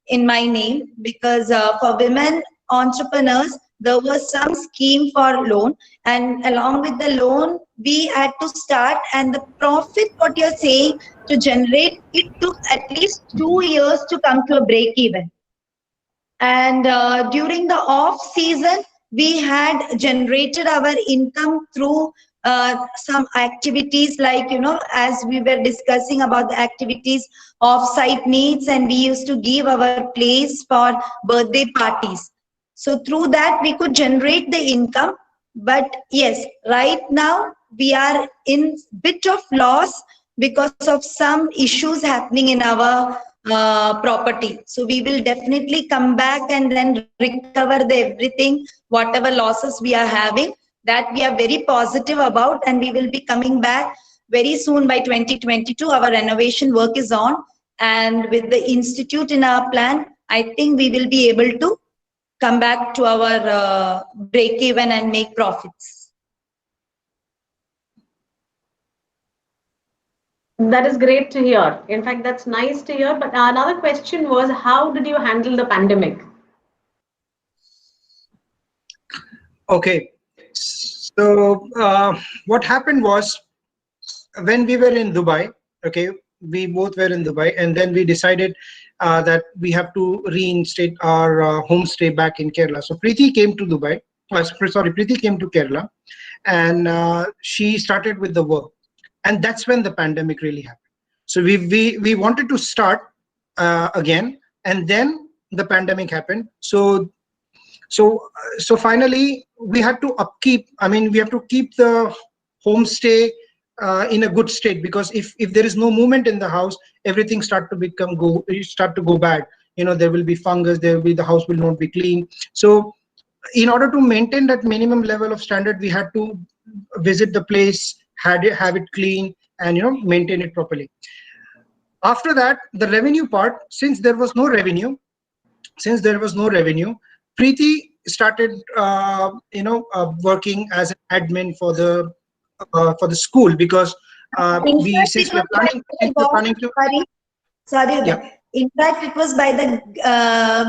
in my name, because for women entrepreneurs, there was some scheme for loan, and along with the loan, we had to start, and the profit, what you're saying, to generate, it took at least 2 years to come to a break even. And during the off season, we had generated our income through some activities, like as we were discussing about the activities of site meets, and we used to give our place for birthday parties. So through that we could generate the income. But yes, right now we are in bit of loss because of some issues happening in our property. So we will definitely come back and then recover everything, whatever losses we are having. That we are very positive about, and we will be coming back very soon by 2022. Our renovation work is on, and with the institute in our plan, I think we will be able to come back to our break even and make profits. That is great to hear. In fact, that's nice to hear. But another question was, how did you handle the pandemic? Okay. So what happened was, when we were in Dubai, okay, we both were in Dubai, and then we decided that we have to reinstate our homestay back in Kerala. So Preeti came to Dubai. Preeti came to Kerala, and she started with the work, and that's when the pandemic really happened. So we wanted to start again, and then the pandemic happened. So finally we had to upkeep. I mean, we have to keep the homestay in a good state, because if there is no movement in the house, everything start to go bad. You know, there will be fungus. There will be, the house will not be clean. So in order to maintain that minimum level of standard, we had to visit the place, have it clean, and maintain it properly. After that, the revenue part, since there was no revenue, Preeti started working as an admin for the school, because In we fact, since it we're was by planning the God, sorry, yeah. in fact, it was by the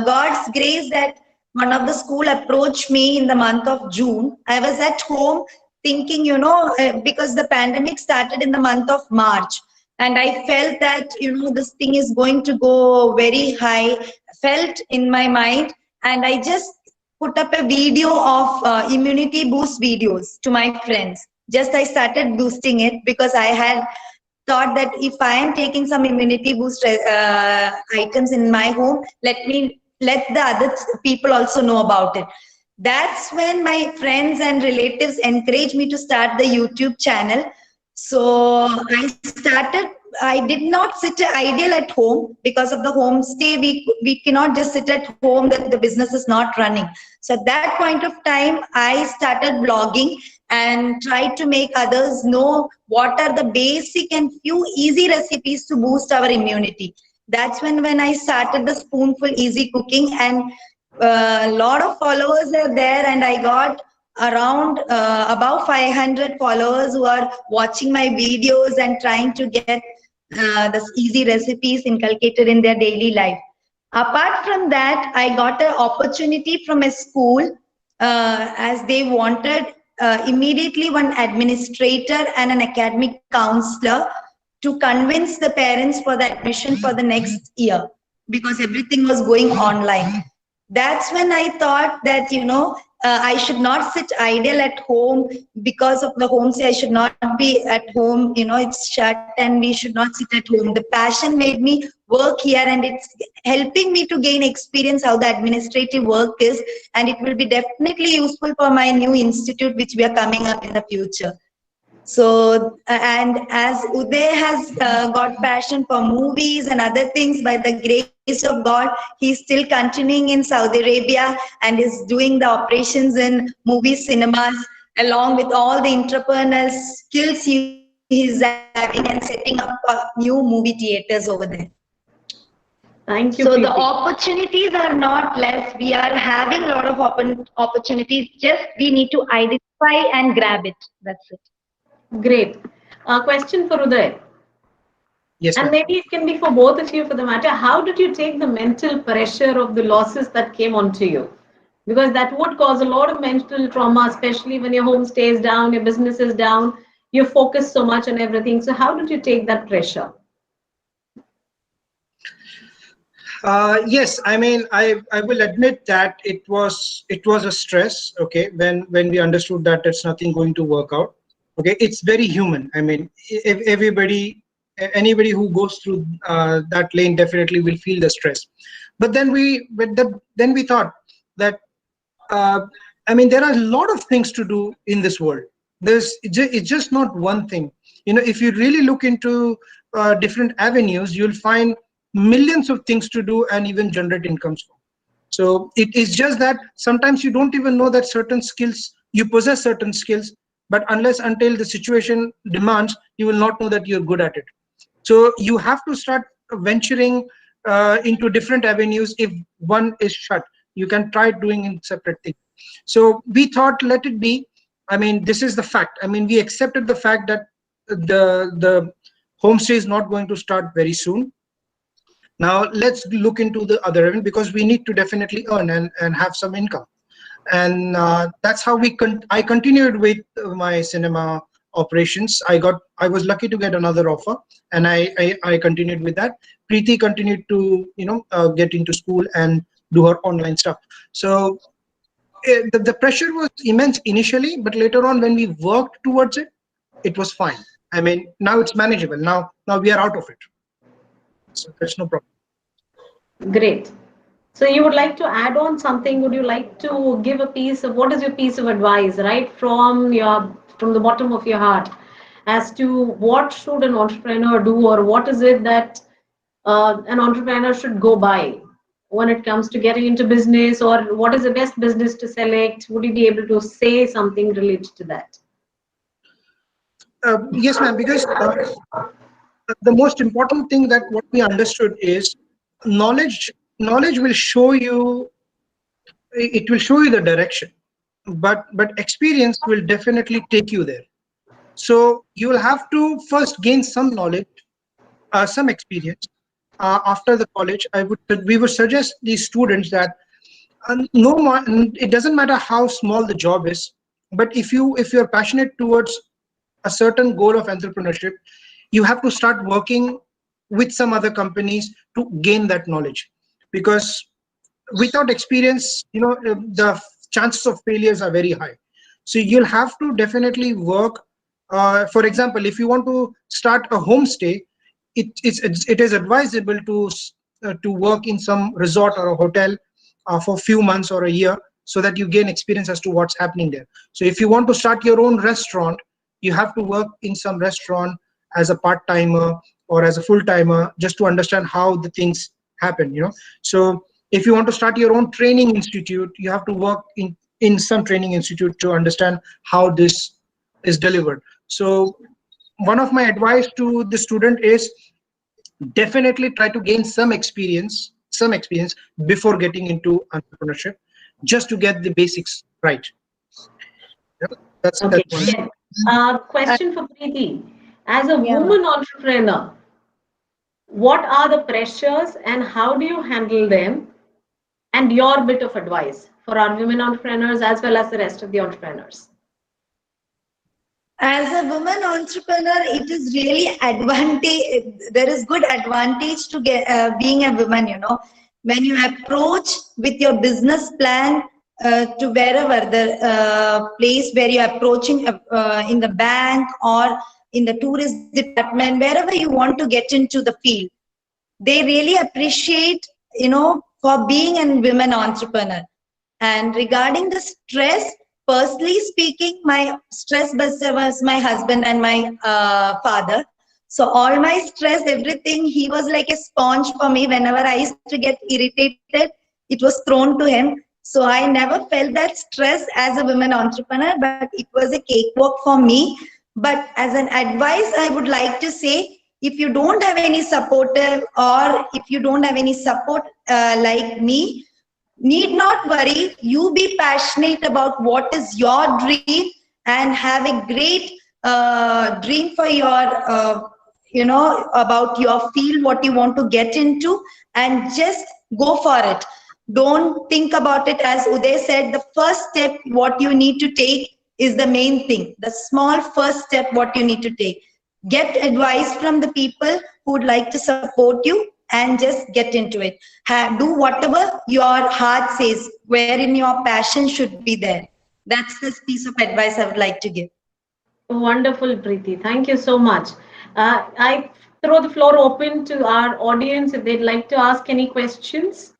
God's grace that one of the school approached me in the month of June. I was at home thinking, because the pandemic started in the month of March, and I felt that this thing is going to go very high. Felt in my mind, and I just put up a video of immunity boost videos to my friends. Just I started boosting it because I had thought that if I am taking some immunity boost items in my home, let the other people also know about it. That's when my friends and relatives encouraged me to start the YouTube channel. So I did not sit ideal at home because of the homestay. We cannot just sit at home that the business is not running. So at that point of time, I started blogging and tried to make others know what are the basic and few easy recipes to boost our immunity. That's when I started the Spoonful Easy Cooking, and a lot of followers are there, and I got around about 500 followers who are watching my videos and trying to get the easy recipes inculcated in their daily life. Apart from that, I got an opportunity from a school as they wanted immediately one administrator and an academic counselor to convince the parents for the admission for the next year, because everything was going online. That's when I thought that I should not sit idle at home because of the homestay. I should not be at home, it's shut and we should not sit at home. The passion made me work here, and it's helping me to gain experience how the administrative work is, and it will be definitely useful for my new institute which we are coming up in the future. So, and as Uday has got passion for movies and other things, by the grace of God, he's still continuing in Saudi Arabia and is doing the operations in movie cinemas, along with all the entrepreneurial skills he is having, and setting up new movie theaters over there. Thank you, So the Preeti. opportunities are not less. We are having a lot of opportunities. Just we need to identify and grab it. That's it. Great. Question for Uday. Yes, And ma'am. maybe it can be for both of you for the matter. How did you take the mental pressure of the losses that came onto you? Because that would cause a lot of mental trauma, especially when your home stays down, your business is down, you focus so much on everything. So how did you take that pressure? Yes, I mean, I will admit that it was a stress. Okay, when we understood that it's nothing going to work out. Okay, it's very human. I mean, if anybody who goes through that lane definitely will feel the stress. But then we thought that I mean, there are a lot of things to do in this world. It's just not one thing. You know, if you really look into different avenues, you'll find millions of things to do and even generate incomes from. So it is just that sometimes you don't even know that you possess certain skills, but until the situation demands, you will not know that you're good at it. So you have to start venturing into different avenues. If one is shut, you can try doing in separate things. So we thought, let it be. I mean, this is the fact. I mean, we accepted the fact that the homestay is not going to start very soon. Now let's look into the other end, because we need to definitely earn and have some income. And that's how I continued with my cinema operations. I was lucky to get another offer, and I continued with that. Preeti continued to get into school and do her online stuff. So the pressure was immense initially, but later on when we worked towards it, it was fine. I mean, now it's manageable. Now we are out of it, so there's no problem. Great. So you would like to add on something? Would you like to give a piece of what is your piece of advice, right from the bottom of your heart, as to what should an entrepreneur do, or what is it that an entrepreneur should go by when it comes to getting into business, or what is the best business to select? Would you be able to say something related to that? Yes, ma'am. Because the most important thing that what we understood is knowledge. Knowledge will show you. It will show you the direction, but experience will definitely take you there. So you will have to first gain some knowledge, some experience. After the college, we would suggest these students that no more, it doesn't matter how small the job is, but if you're passionate towards a certain goal of entrepreneurship, you have to start working with some other companies to gain that knowledge, because without experience, the chances of failures are very high. So you'll have to definitely work. For example, if you want to start a homestay, it is advisable to work in some resort or a hotel for a few months or a year, so that you gain experience as to what's happening there. So if you want to start your own restaurant, you have to work in some restaurant as a part-timer or as a full-timer, just to understand how the things happen. So if you want to start your own training institute, you have to work in some training institute to understand how this is delivered. So one of my advice to the student is definitely try to gain some experience before getting into entrepreneurship, just to get the basics right. Yeah, that's Okay. one. Question for Preeti. As a Yeah. woman entrepreneur, what are the pressures and how do you handle them? And your bit of advice for our women entrepreneurs as well as the rest of the entrepreneurs. As a woman entrepreneur, it is really advantage. There is good advantage to get being a woman. When you approach with your business plan to wherever the place where you're approaching, in the bank or in the tourist department, wherever you want to get into the field, they really appreciate for being a women entrepreneur. And regarding the stress, personally speaking, my stress buster was my husband and my father. So all my stress, everything, he was like a sponge for me. Whenever I used to get irritated, it was thrown to him. So I never felt that stress as a women entrepreneur, but it was a cakewalk for me. But as an advice, I would like to say, if you don't have any supporter, or if you don't have any support like me, need not worry. You be passionate about what is your dream and have a great dream for your about your field, what you want to get into, and just go for it. Don't think about it. As Uday said, the first step what you need to take is the main thing. The small first step what you need to take. Get advice from the people who would like to support you, and just get into it. Do whatever your heart says, wherein your passion should be there. That's this piece of advice I would like to give. Wonderful, Preeti. Thank you so much. I throw the floor open to our audience if they'd like to ask any questions.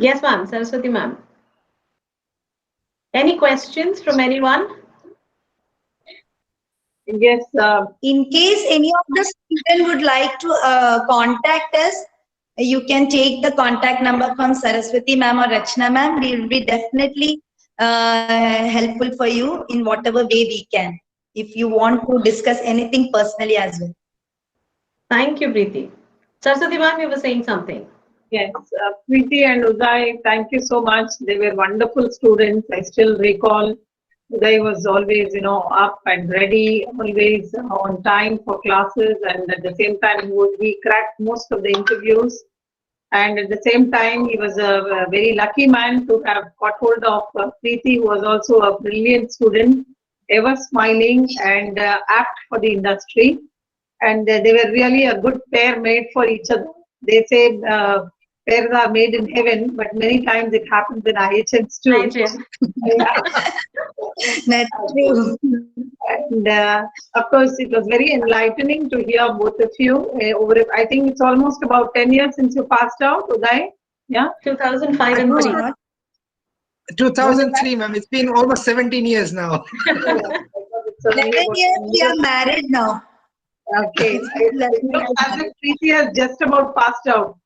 Yes, ma'am. Saraswati, ma'am. Any questions from anyone? Yes. In case any of the students would like to contact us, you can take the contact number from Saraswati ma'am or Rachna ma'am. We will be definitely helpful for you in whatever way we can, if you want to discuss anything personally as well. Thank you, Preeti. Saraswati ma'am, you were saying something. Yes, Preeti and Uday, thank you so much. They were wonderful students. I still recall Uday was always, up and ready, always on time for classes, and at the same time, he cracked most of the interviews. And at the same time, he was a very lucky man to have got hold of Preeti, who was also a brilliant student, ever smiling and apt for the industry. And they were really a good pair made for each other. They say pairs are made in heaven, but many times it happens in IHMs too. That's true. And of course, it was very enlightening to hear both of you. I think it's almost about 10 years since you passed out, Uday. Yeah, 2005 and No, 3. not 2003, ma'am. It's been almost 17 years now. It's only 11 about years 10 we are years. married now. Okay, It's been 11 it looks years. as if Preeti has just about passed out.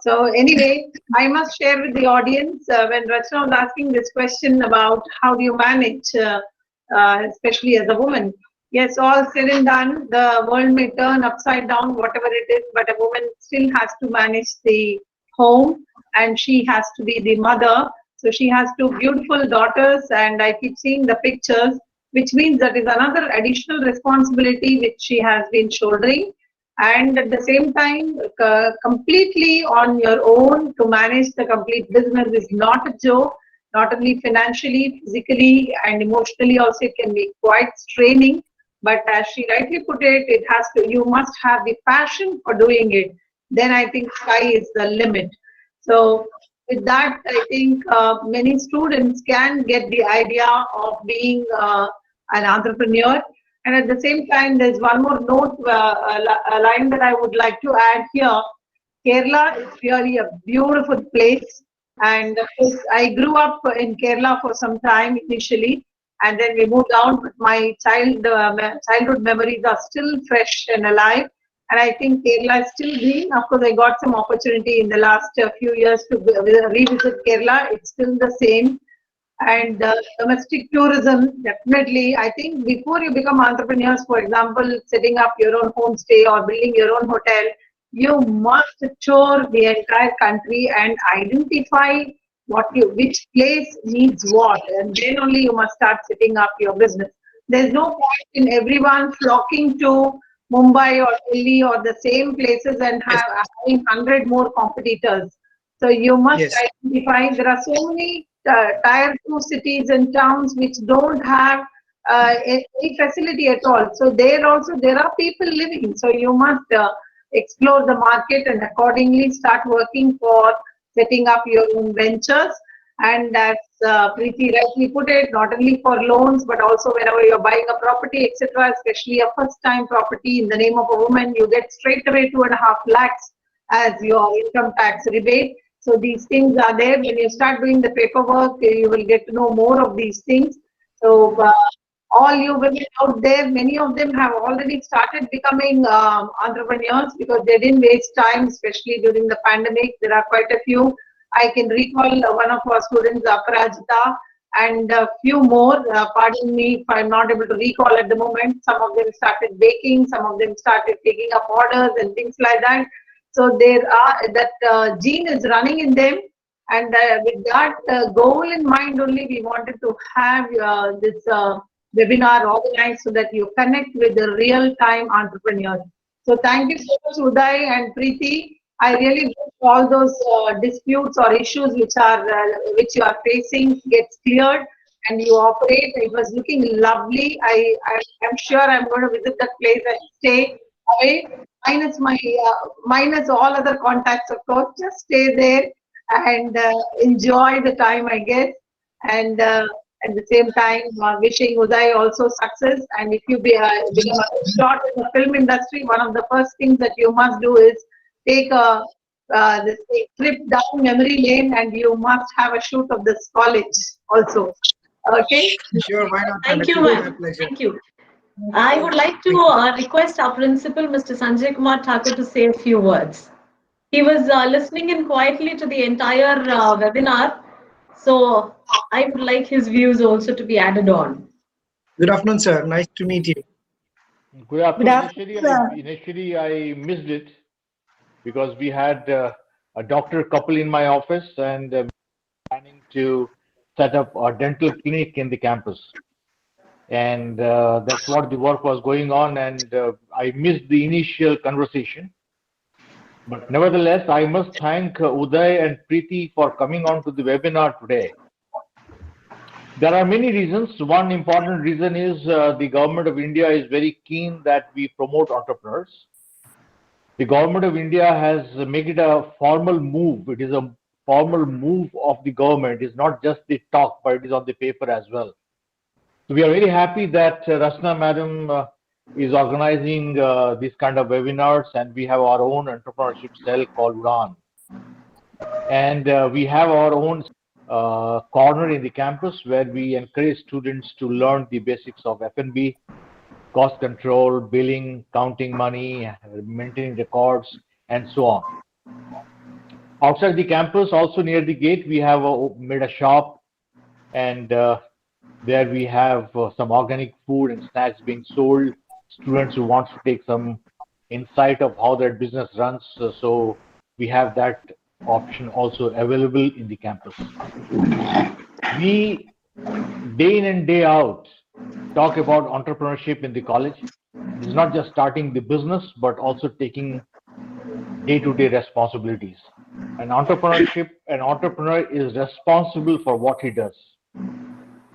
So anyway, I must share with the audience when Rachna was asking this question about how do you manage, especially as a woman. Yes, all said and done, the world may turn upside down, whatever it is, but a woman still has to manage the home and she has to be the mother. So she has two beautiful daughters, and I keep seeing the pictures, which means that is another additional responsibility which she has been shouldering. And at the same time, completely on your own to manage the complete business is not a joke. Not only financially, physically, and emotionally, also it can be quite straining. But as she rightly put it, it has to. You must have the passion for doing it. Then I think sky is the limit. So with that, I think many students can get the idea of being an entrepreneur. And at the same time, there's one more note, a line that I would like to add here. Kerala is really a beautiful place. And of course, I grew up in Kerala for some time initially, and then we moved out. But my childhood memories are still fresh and alive. And I think Kerala is still green. Of course, I got some opportunity in the last few years to revisit Kerala. It's still the same. And domestic tourism, definitely. I think before you become entrepreneurs, for example, setting up your own homestay or building your own hotel, you must tour the entire country and identify which place needs what, and then only you must start setting up your business. There's no point in everyone flocking to Mumbai or Delhi or the same places and Yes. having 100 more competitors. So you must Yes. identify. There are so many tier 2 cities and towns which don't have any facility at all. So there also there are people living. So you must explore the market and accordingly start working for setting up your own ventures. And as Preeti rightly put it, not only for loans but also whenever you're buying a property, etc., especially a first-time property in the name of a woman, you get straight away 2.5 lakhs as your income tax rebate. So these things are there. When you start doing the paperwork, you will get to know more of these things. So all you women out there, many of them have already started becoming entrepreneurs because they didn't waste time, especially during the pandemic. There are quite a few. I can recall one of our students, Aparajita, and a few more. Pardon me if I'm not able to recall at the moment. Some of them started baking, some of them started taking up orders and things like that. So there are that gene is running in them, and with that goal in mind only, we wanted to have this webinar organized so that you connect with the real-time entrepreneurs. So thank you so much, Uday and Preeti. I really wish all those disputes or issues which you are facing gets cleared and you operate. It was looking lovely. I'm sure I'm going to visit that place and stay away. Minus all other contacts, of course. Just stay there and enjoy the time, I guess. And at the same time, wishing Uday also success. And if you become a shot in the film industry, one of the first things that you must do is take this trip down memory lane, and you must have a shoot of this college also. Okay. Sure, why not? Thank It you, will be my ma'am. pleasure. Thank you. I would like to request our principal, Mr. Sanjay Kumar Thakur, to say a few words. He was listening in quietly to the entire webinar, so I would like his views also to be added on. Good afternoon, sir. Nice to meet you. Good afternoon. afternoon, sir. Initially, I missed it because we had a doctor couple in my office and planning to set up a dental clinic in the campus. and that's what the work was going on, and I missed the initial conversation. But nevertheless, I must thank Uday and Preeti for coming on to the webinar today. There are many reasons. One important reason is the government of India is very keen that we promote entrepreneurs. The government of India has made it a formal move. It is a formal move of the government. It's not just the talk, but it is on the paper as well. So we are very happy that Rasna Madam is organizing these kind of webinars, and we have our own entrepreneurship cell called UDAN. And we have our own corner in the campus where we encourage students to learn the basics of F&B, cost control, billing, counting money, maintaining records, and so on. Outside the campus, also near the gate, we have made a shop, and there we have some organic food and snacks being sold. Students who want to take some insight of how their business runs, so we have that option also available in the campus. We, day in and day out, talk about entrepreneurship in the college. It's not just starting the business, but also taking day-to-day responsibilities. An entrepreneur is responsible for what he does,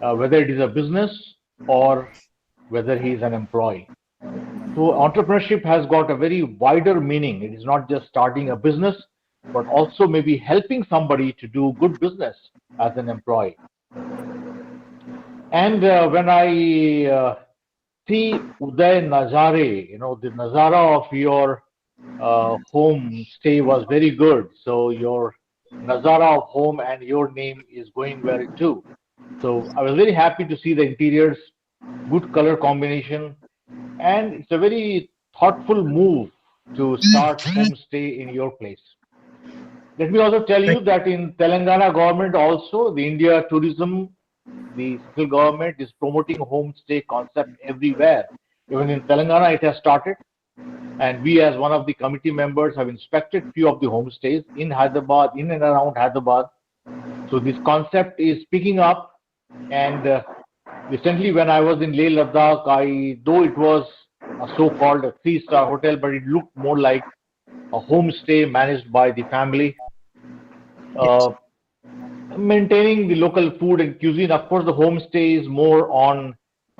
whether it is a business or whether he is an employee. So entrepreneurship has got a very wider meaning. It is not just starting a business, but also maybe helping somebody to do good business as an employee. And when I see Uday Nazare, the Nazara of your home stay was very good. So your Nazara of home and your name is going well too. So I was very happy to see the interiors, good color combination, and it's a very thoughtful move to start homestay in your place. Let me also tell you that in Telangana government also, the India Tourism, the central government is promoting homestay concept everywhere. Even in Telangana, it has started. And we as one of the committee members have inspected few of the homestays in Hyderabad, in and around Hyderabad. So this concept is picking up. And recently when I was in Leh Ladakh, though it was a so-called a 3-star hotel, but it looked more like a homestay managed by the family, maintaining the local food and cuisine. Of course, the homestay is more on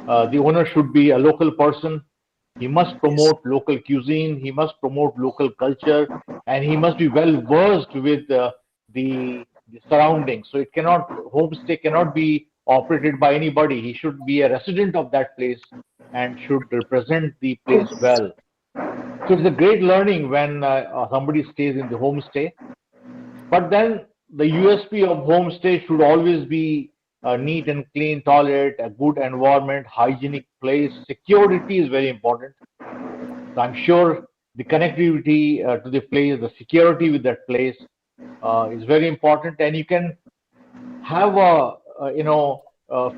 the owner should be a local person. He must promote local cuisine. He must promote local culture, and he must be well versed with the surroundings. So homestay cannot be operated by anybody. He should be a resident of that place and should represent the place well. So it's a great learning when somebody stays in the homestay. But then the USP of homestay should always be a neat and clean toilet, a good environment, hygienic place. Security is very important. So I'm sure the connectivity to the place, the security with that place is very important. And you can have a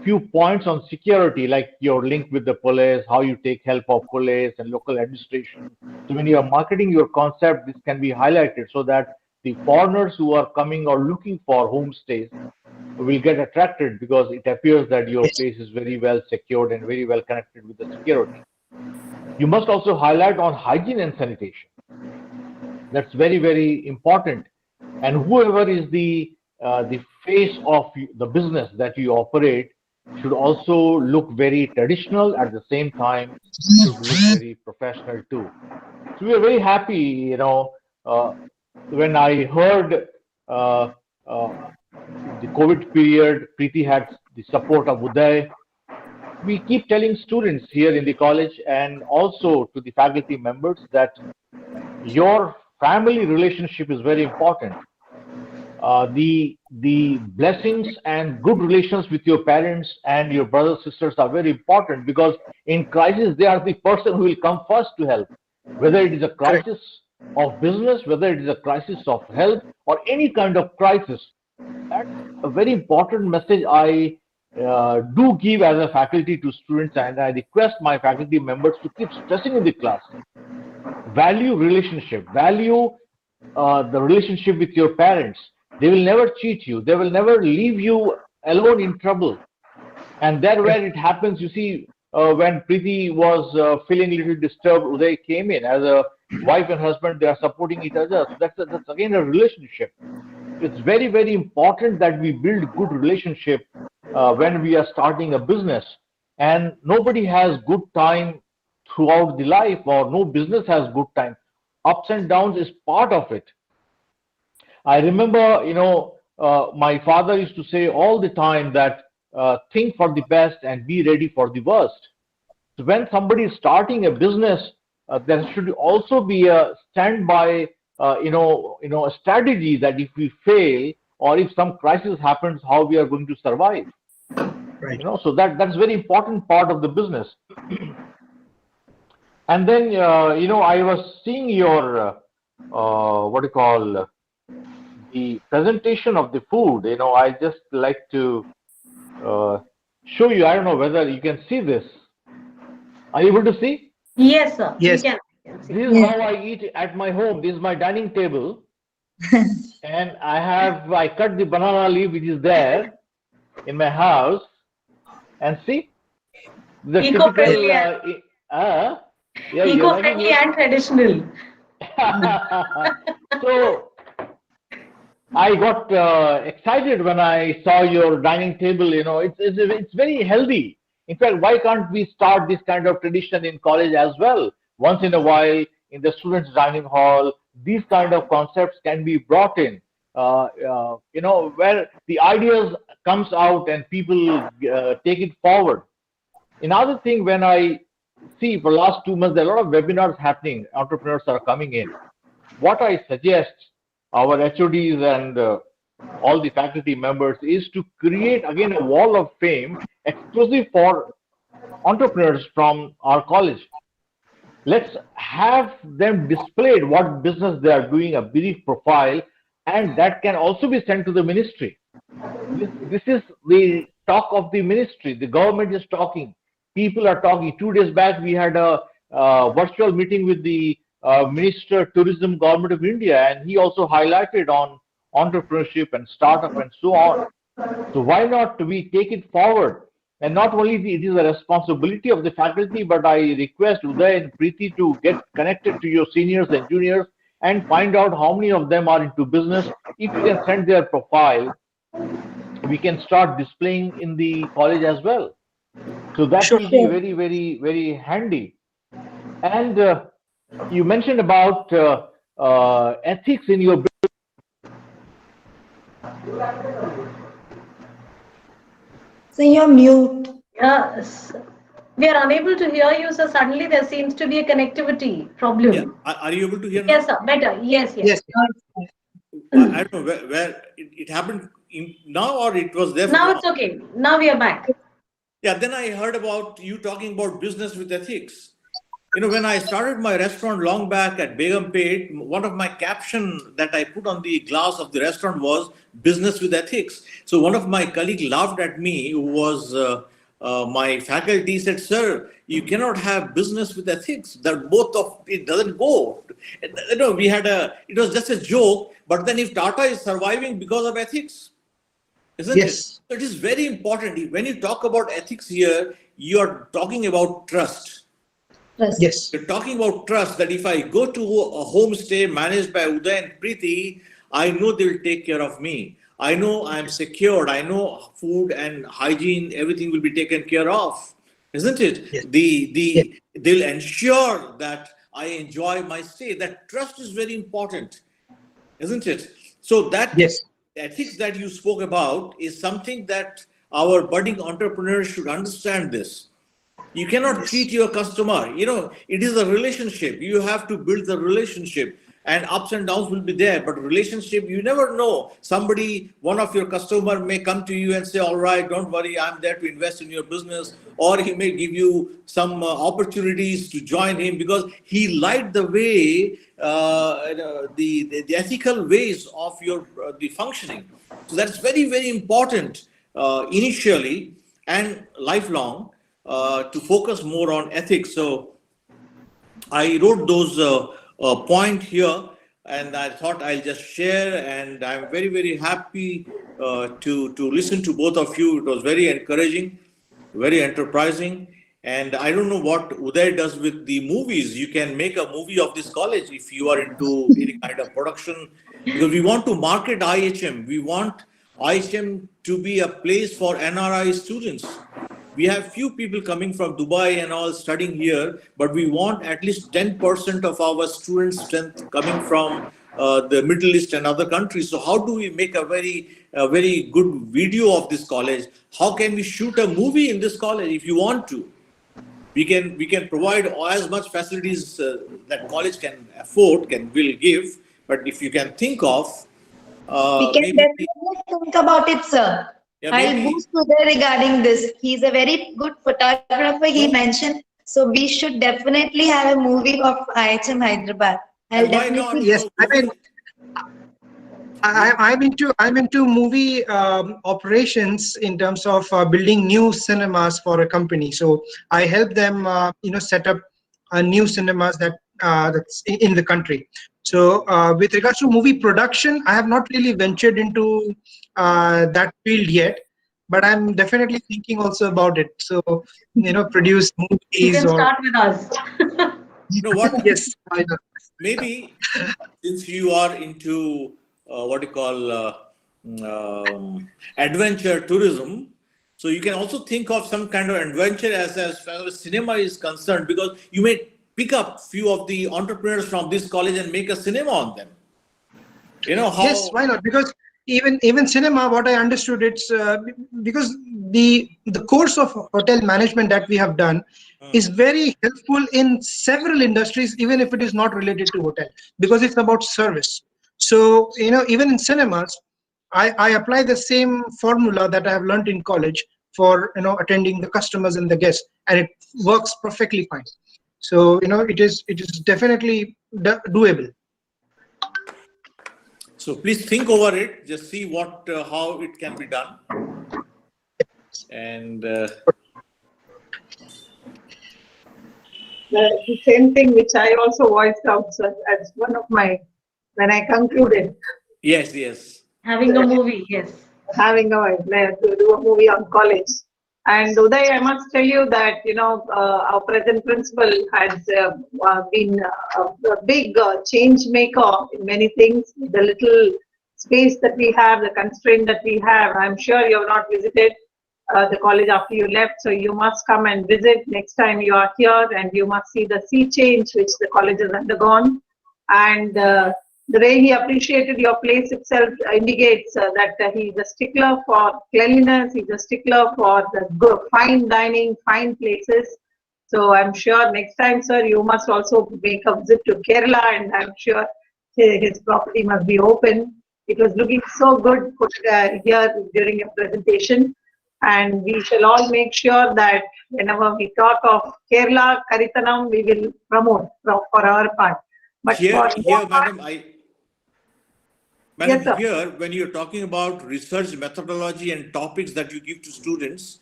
few points on security, like your link with the police, how you take help of police and local administration. So when you are marketing your concept, this can be highlighted so that the foreigners who are coming or looking for homestays will get attracted, because it appears that your place is very well secured and very well connected with the security. You must also highlight on hygiene and sanitation. That's very, very important. And whoever is the face of the business that you operate should also look very traditional, at the same time should look very professional too. So we are very happy, when I heard the COVID period, Preeti had the support of Uday. We keep telling students here in the college and also to the faculty members that your family relationship is very important. The blessings and good relations with your parents and your brothers and sisters are very important, because in crisis they are the person who will come first to help, whether it is a crisis of business, whether it is a crisis of health or any kind of crisis. That's a very important message I do give as a faculty to students, and I request my faculty members to keep stressing in the class. Value relationship, value the relationship with your parents. They will never cheat you. They will never leave you alone in trouble. And there where it happens, you see, when Preeti was feeling a little disturbed, Uday came in. As a wife and husband, they are supporting each other. So that's again a relationship. It's very, very important that we build good relationship when we are starting a business. And nobody has good time throughout the life, or no business has good time. Ups and downs is part of it. I remember, my father used to say all the time that think for the best and be ready for the worst. So when somebody is starting a business, there should also be a standby, a strategy that if we fail or if some crisis happens, how we are going to survive. Right. So that's very important part of the business. And then, I was seeing your what do you call the presentation of the food. I just like to show you. I don't know whether you can see this. Are you able to see? Yes, sir. Yes. We can. This is how I eat at my home. This is my dining table. And I cut the banana leaf which is there in my house. And see? The Eco-friendly typical... yeah, you're liking eco-friendly it? and traditional. So I got excited when I saw your dining table. It's very healthy. In fact, why can't we start this kind of tradition in college as well? Once in a while, in the students' dining hall, these kind of concepts can be brought in. Where the ideas comes out and people take it forward. Another thing, when I see for the last 2 months, there are a lot of webinars happening. Entrepreneurs are coming in. What I suggest our HODs and all the faculty members is to create again a wall of fame exclusive for entrepreneurs from our college. Let's have them displayed what business they are doing, a brief profile, and that can also be sent to the ministry. This is the talk of the ministry. The government is talking. People are talking. 2 days back, we had a virtual meeting with the Minister of Tourism, Government of India, and he also highlighted on entrepreneurship and startup and so on. So why not we take it forward? And not only it is a responsibility of the faculty, but I request Uday and Preeti to get connected to your seniors and juniors and find out how many of them are into business. If you can send their profile, we can start displaying in the college as well. So that will be very, very, very handy. And you mentioned about ethics in your business. So you're mute. We are unable to hear you, so suddenly there seems to be a connectivity problem. Yeah. Are you able to hear me? Yes, sir. Better. Yes. I don't know where it happened now, or it was there. Now it's okay. Now we are back. Yeah, then I heard about you talking about business with ethics. When I started my restaurant long back at Begumpet, one of my caption that I put on the glass of the restaurant was business with ethics. So one of my colleagues laughed at me, who was my faculty, said, "Sir, you cannot have business with ethics. That both of it doesn't go." It was just a joke, but then if Tata is surviving because of ethics, isn't it? So it is very important. When you talk about ethics here, you are talking about trust. Yes. You're talking about trust, that if I go to a homestay managed by Uday and Preeti, I know they will take care of me. I know I'm secured. I know food and hygiene, everything will be taken care of. Isn't it? Yes. They'll ensure that I enjoy my stay. That trust is very important. Isn't it? So that ethics that you spoke about is something that our budding entrepreneurs should understand this. You cannot cheat your customer. It is a relationship. You have to build the relationship, and ups and downs will be there. But relationship, you never know. One of your customer may come to you and say, "All right, don't worry, I'm there to invest in your business." Or he may give you some opportunities to join him because he liked the way, the ethical ways of your the functioning. So that's very, very important initially and lifelong. To focus more on ethics. So I wrote those point here, and I thought I'll just share, and I'm very, very happy to listen to both of you. It was very encouraging. very enterprising. And I don't know what Uday does with the movies. You can make a movie of this college if you are into any kind of production, because we want to market IHM. We want IHM to be a place for NRI students. We have few people coming from Dubai and all studying here, but we want at least 10% of our student strength coming from the Middle East and other countries. So how do we make a very good video of this college? How can we shoot a movie in this college if you want to? We can provide as much facilities that college can afford, will give. But if you can think of, we can maybe, definitely think about it, sir. Yeah, I'll boost Uday regarding this. He's a very good photographer, he mentioned. So we should definitely have a movie of IHM Hyderabad. I'll definitely. Yes, I mean, I'm into movie operations in terms of building new cinemas for a company. So I help them, set up new cinemas that's in the country. So with regards to movie production, I have not really ventured into that field yet, but I'm definitely thinking also about it. So produce movies. You can start with us. You know what? Yes. Maybe since you are into adventure tourism, so you can also think of some kind of adventure as far as cinema is concerned, because you may pick up few of the entrepreneurs from this college and make a cinema on them. Yes, why not? Because even cinema, what I understood, it's because the course of hotel management that we have done is very helpful in several industries, even if it is not related to hotel, because it's about service. So even in cinemas, I apply the same formula that I have learned in college for attending the customers and the guests, and it works perfectly fine. So it is definitely doable. So please think over it. Just see how it can be done. And the same thing which I also voiced out, sir, as one of my, when I concluded. Yes. Having a movie, yes. Having to do a movie on college. And Uday, I must tell you that, our present principal has been a big change maker in many things. The little space that we have, the constraint that we have, I'm sure you have not visited the college after you left. So you must come and visit next time you are here, and you must see the sea change which the college has undergone. And the way he appreciated your place itself indicates that he's a stickler for cleanliness, he's a stickler for the good, fine dining, fine places. So I'm sure next time, sir, you must also make a visit to Kerala, and I'm sure his property must be open. It was looking so good here during a presentation. And we shall all make sure that whenever we talk of Kerala, Karitanam, we will promote for our part. But here, madam, yes, here, when you're talking about research methodology and topics that you give to students,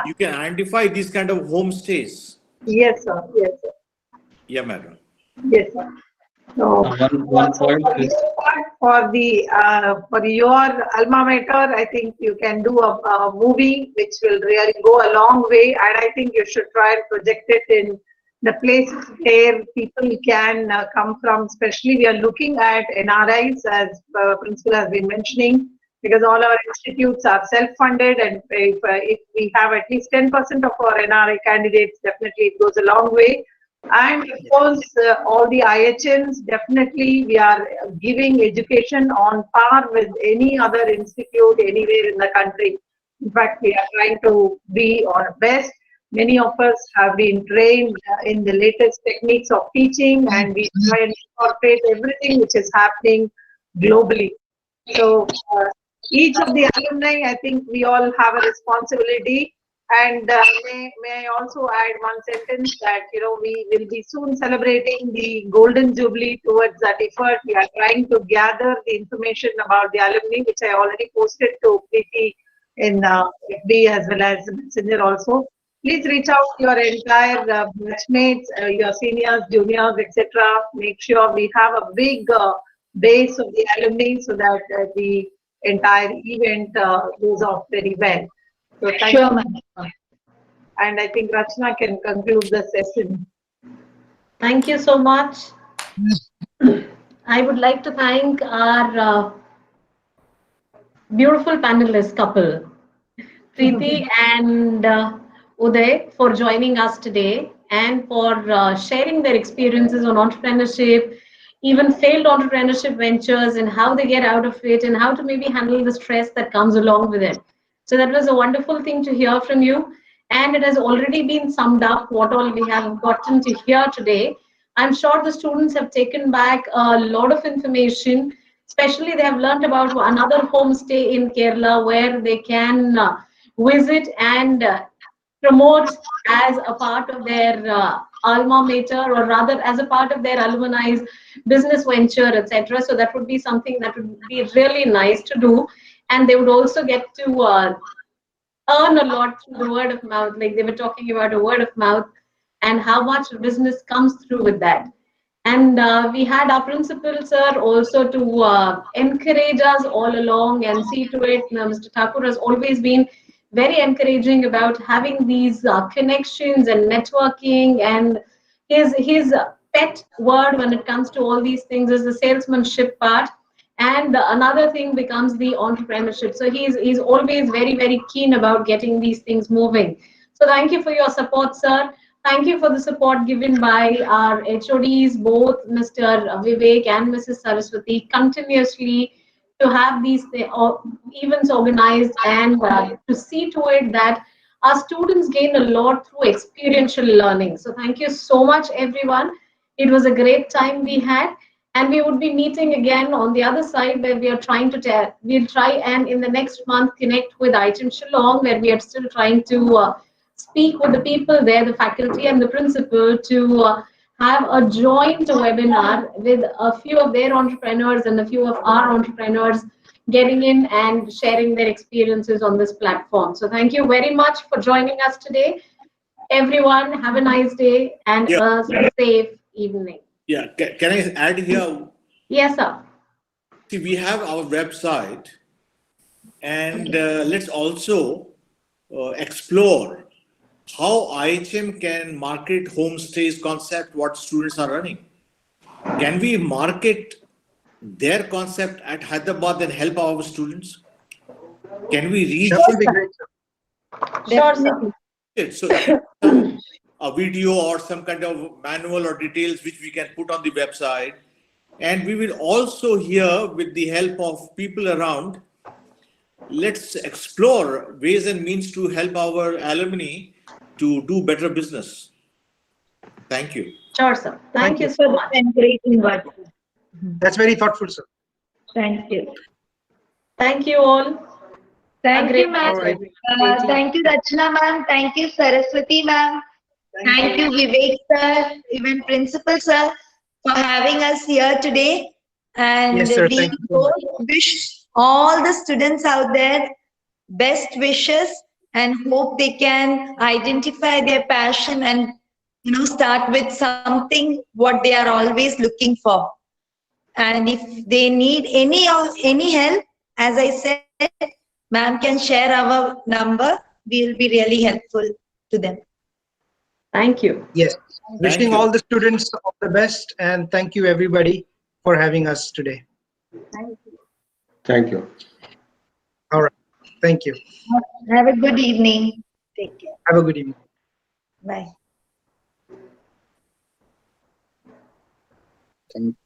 you can identify these kind of homestays. Yes, sir. Yes, sir. Yeah, madam. Yes, sir. So, one point for your alma mater, I think you can do a movie which will really go a long way, and I think you should try and project it in the places where people can come from. Especially we are looking at NRIs, as principal has been mentioning, because all our institutes are self-funded, and if we have at least 10% of our NRI candidates, definitely it goes a long way. And of course, all the IHMs, definitely we are giving education on par with any other institute anywhere in the country. In fact, we are trying to be our best. Many of us have been trained in the latest techniques of teaching, and we try and incorporate everything which is happening globally. So each of the alumni, I think we all have a responsibility. And may I also add one sentence that we will be soon celebrating the Golden Jubilee. Towards that effort, we are trying to gather the information about the alumni, which I already posted to Preeti in FB as well as Messenger also. Please reach out to your entire batchmates, your seniors, juniors, etc. Make sure we have a big base of the alumni so that the entire event goes off very well. So thank you. And I think Rachna can conclude the session. Thank you so much. I would like to thank our beautiful panelist couple, Preeti and Uday, for joining us today and for sharing their experiences on entrepreneurship, even failed entrepreneurship ventures, and how they get out of it and how to maybe handle the stress that comes along with it. So that was a wonderful thing to hear from you. And it has already been summed up what all we have gotten to hear today. I'm sure the students have taken back a lot of information. Especially, they have learned about another homestay in Kerala where they can visit and promote as a part of their alma mater, or rather as a part of their alumni's business venture, etc. So that would be something that would be really nice to do. And they would also get to earn a lot through the word of mouth. Like they were talking about a word of mouth and how much business comes through with that. And we had our principal, sir, also to encourage us all along and see to it. Mr. Thakur has always been very encouraging about having these connections and networking. And his pet word when it comes to all these things is the salesmanship part. And another thing becomes the entrepreneurship. So he's always very, very keen about getting these things moving. So thank you for your support, sir. Thank you for the support given by our HODs, both Mr. Vivek and Mrs. Saraswati, continuously to have these events organized and to see to it that our students gain a lot through experiential learning. So thank you so much, everyone. It was a great time we had. And we would be meeting again on the other side where we are trying to we'll try and in the next month connect with IHM Shillong, where we are still trying to speak with the people there, the faculty and the principal, to have a joint webinar with a few of their entrepreneurs and a few of our entrepreneurs getting in and sharing their experiences on this platform. So thank you very much for joining us today. Everyone, have a nice day and a safe evening. Yeah, can I add here? Yes, sir. See, we have our website, and let's also explore how IHM can market homestays concept, what students are running. Can we market their concept at Hyderabad and help our students? Can we reach? That would be great, sir. Sure, sir. So a video or some kind of manual or details which we can put on the website. And we will also here, with the help of people around, let's explore ways and means to help our alumni to do better business. Thank you. Sure, sir. Thank you so much. Encouraging word. That's very thoughtful, sir. Thank you. Thank you all. Thank you, ma'am. Thank you, Rachna, ma'am. Thank you, Saraswati, ma'am. Thank you, Vivek, sir, even Principal, sir, for having us here today. And yes, sir. we wish all the students out there best wishes and hope they can identify their passion and start with something what they are always looking for. And if they need any help, as I said, ma'am can share our number. We will be really helpful to them. Thank you. Yes. Wishing all the students all the best, and thank you everybody for having us today. Thank you. Thank you. All right. Thank you. Have a good evening. Take care. Have a good evening. Bye. Thank you.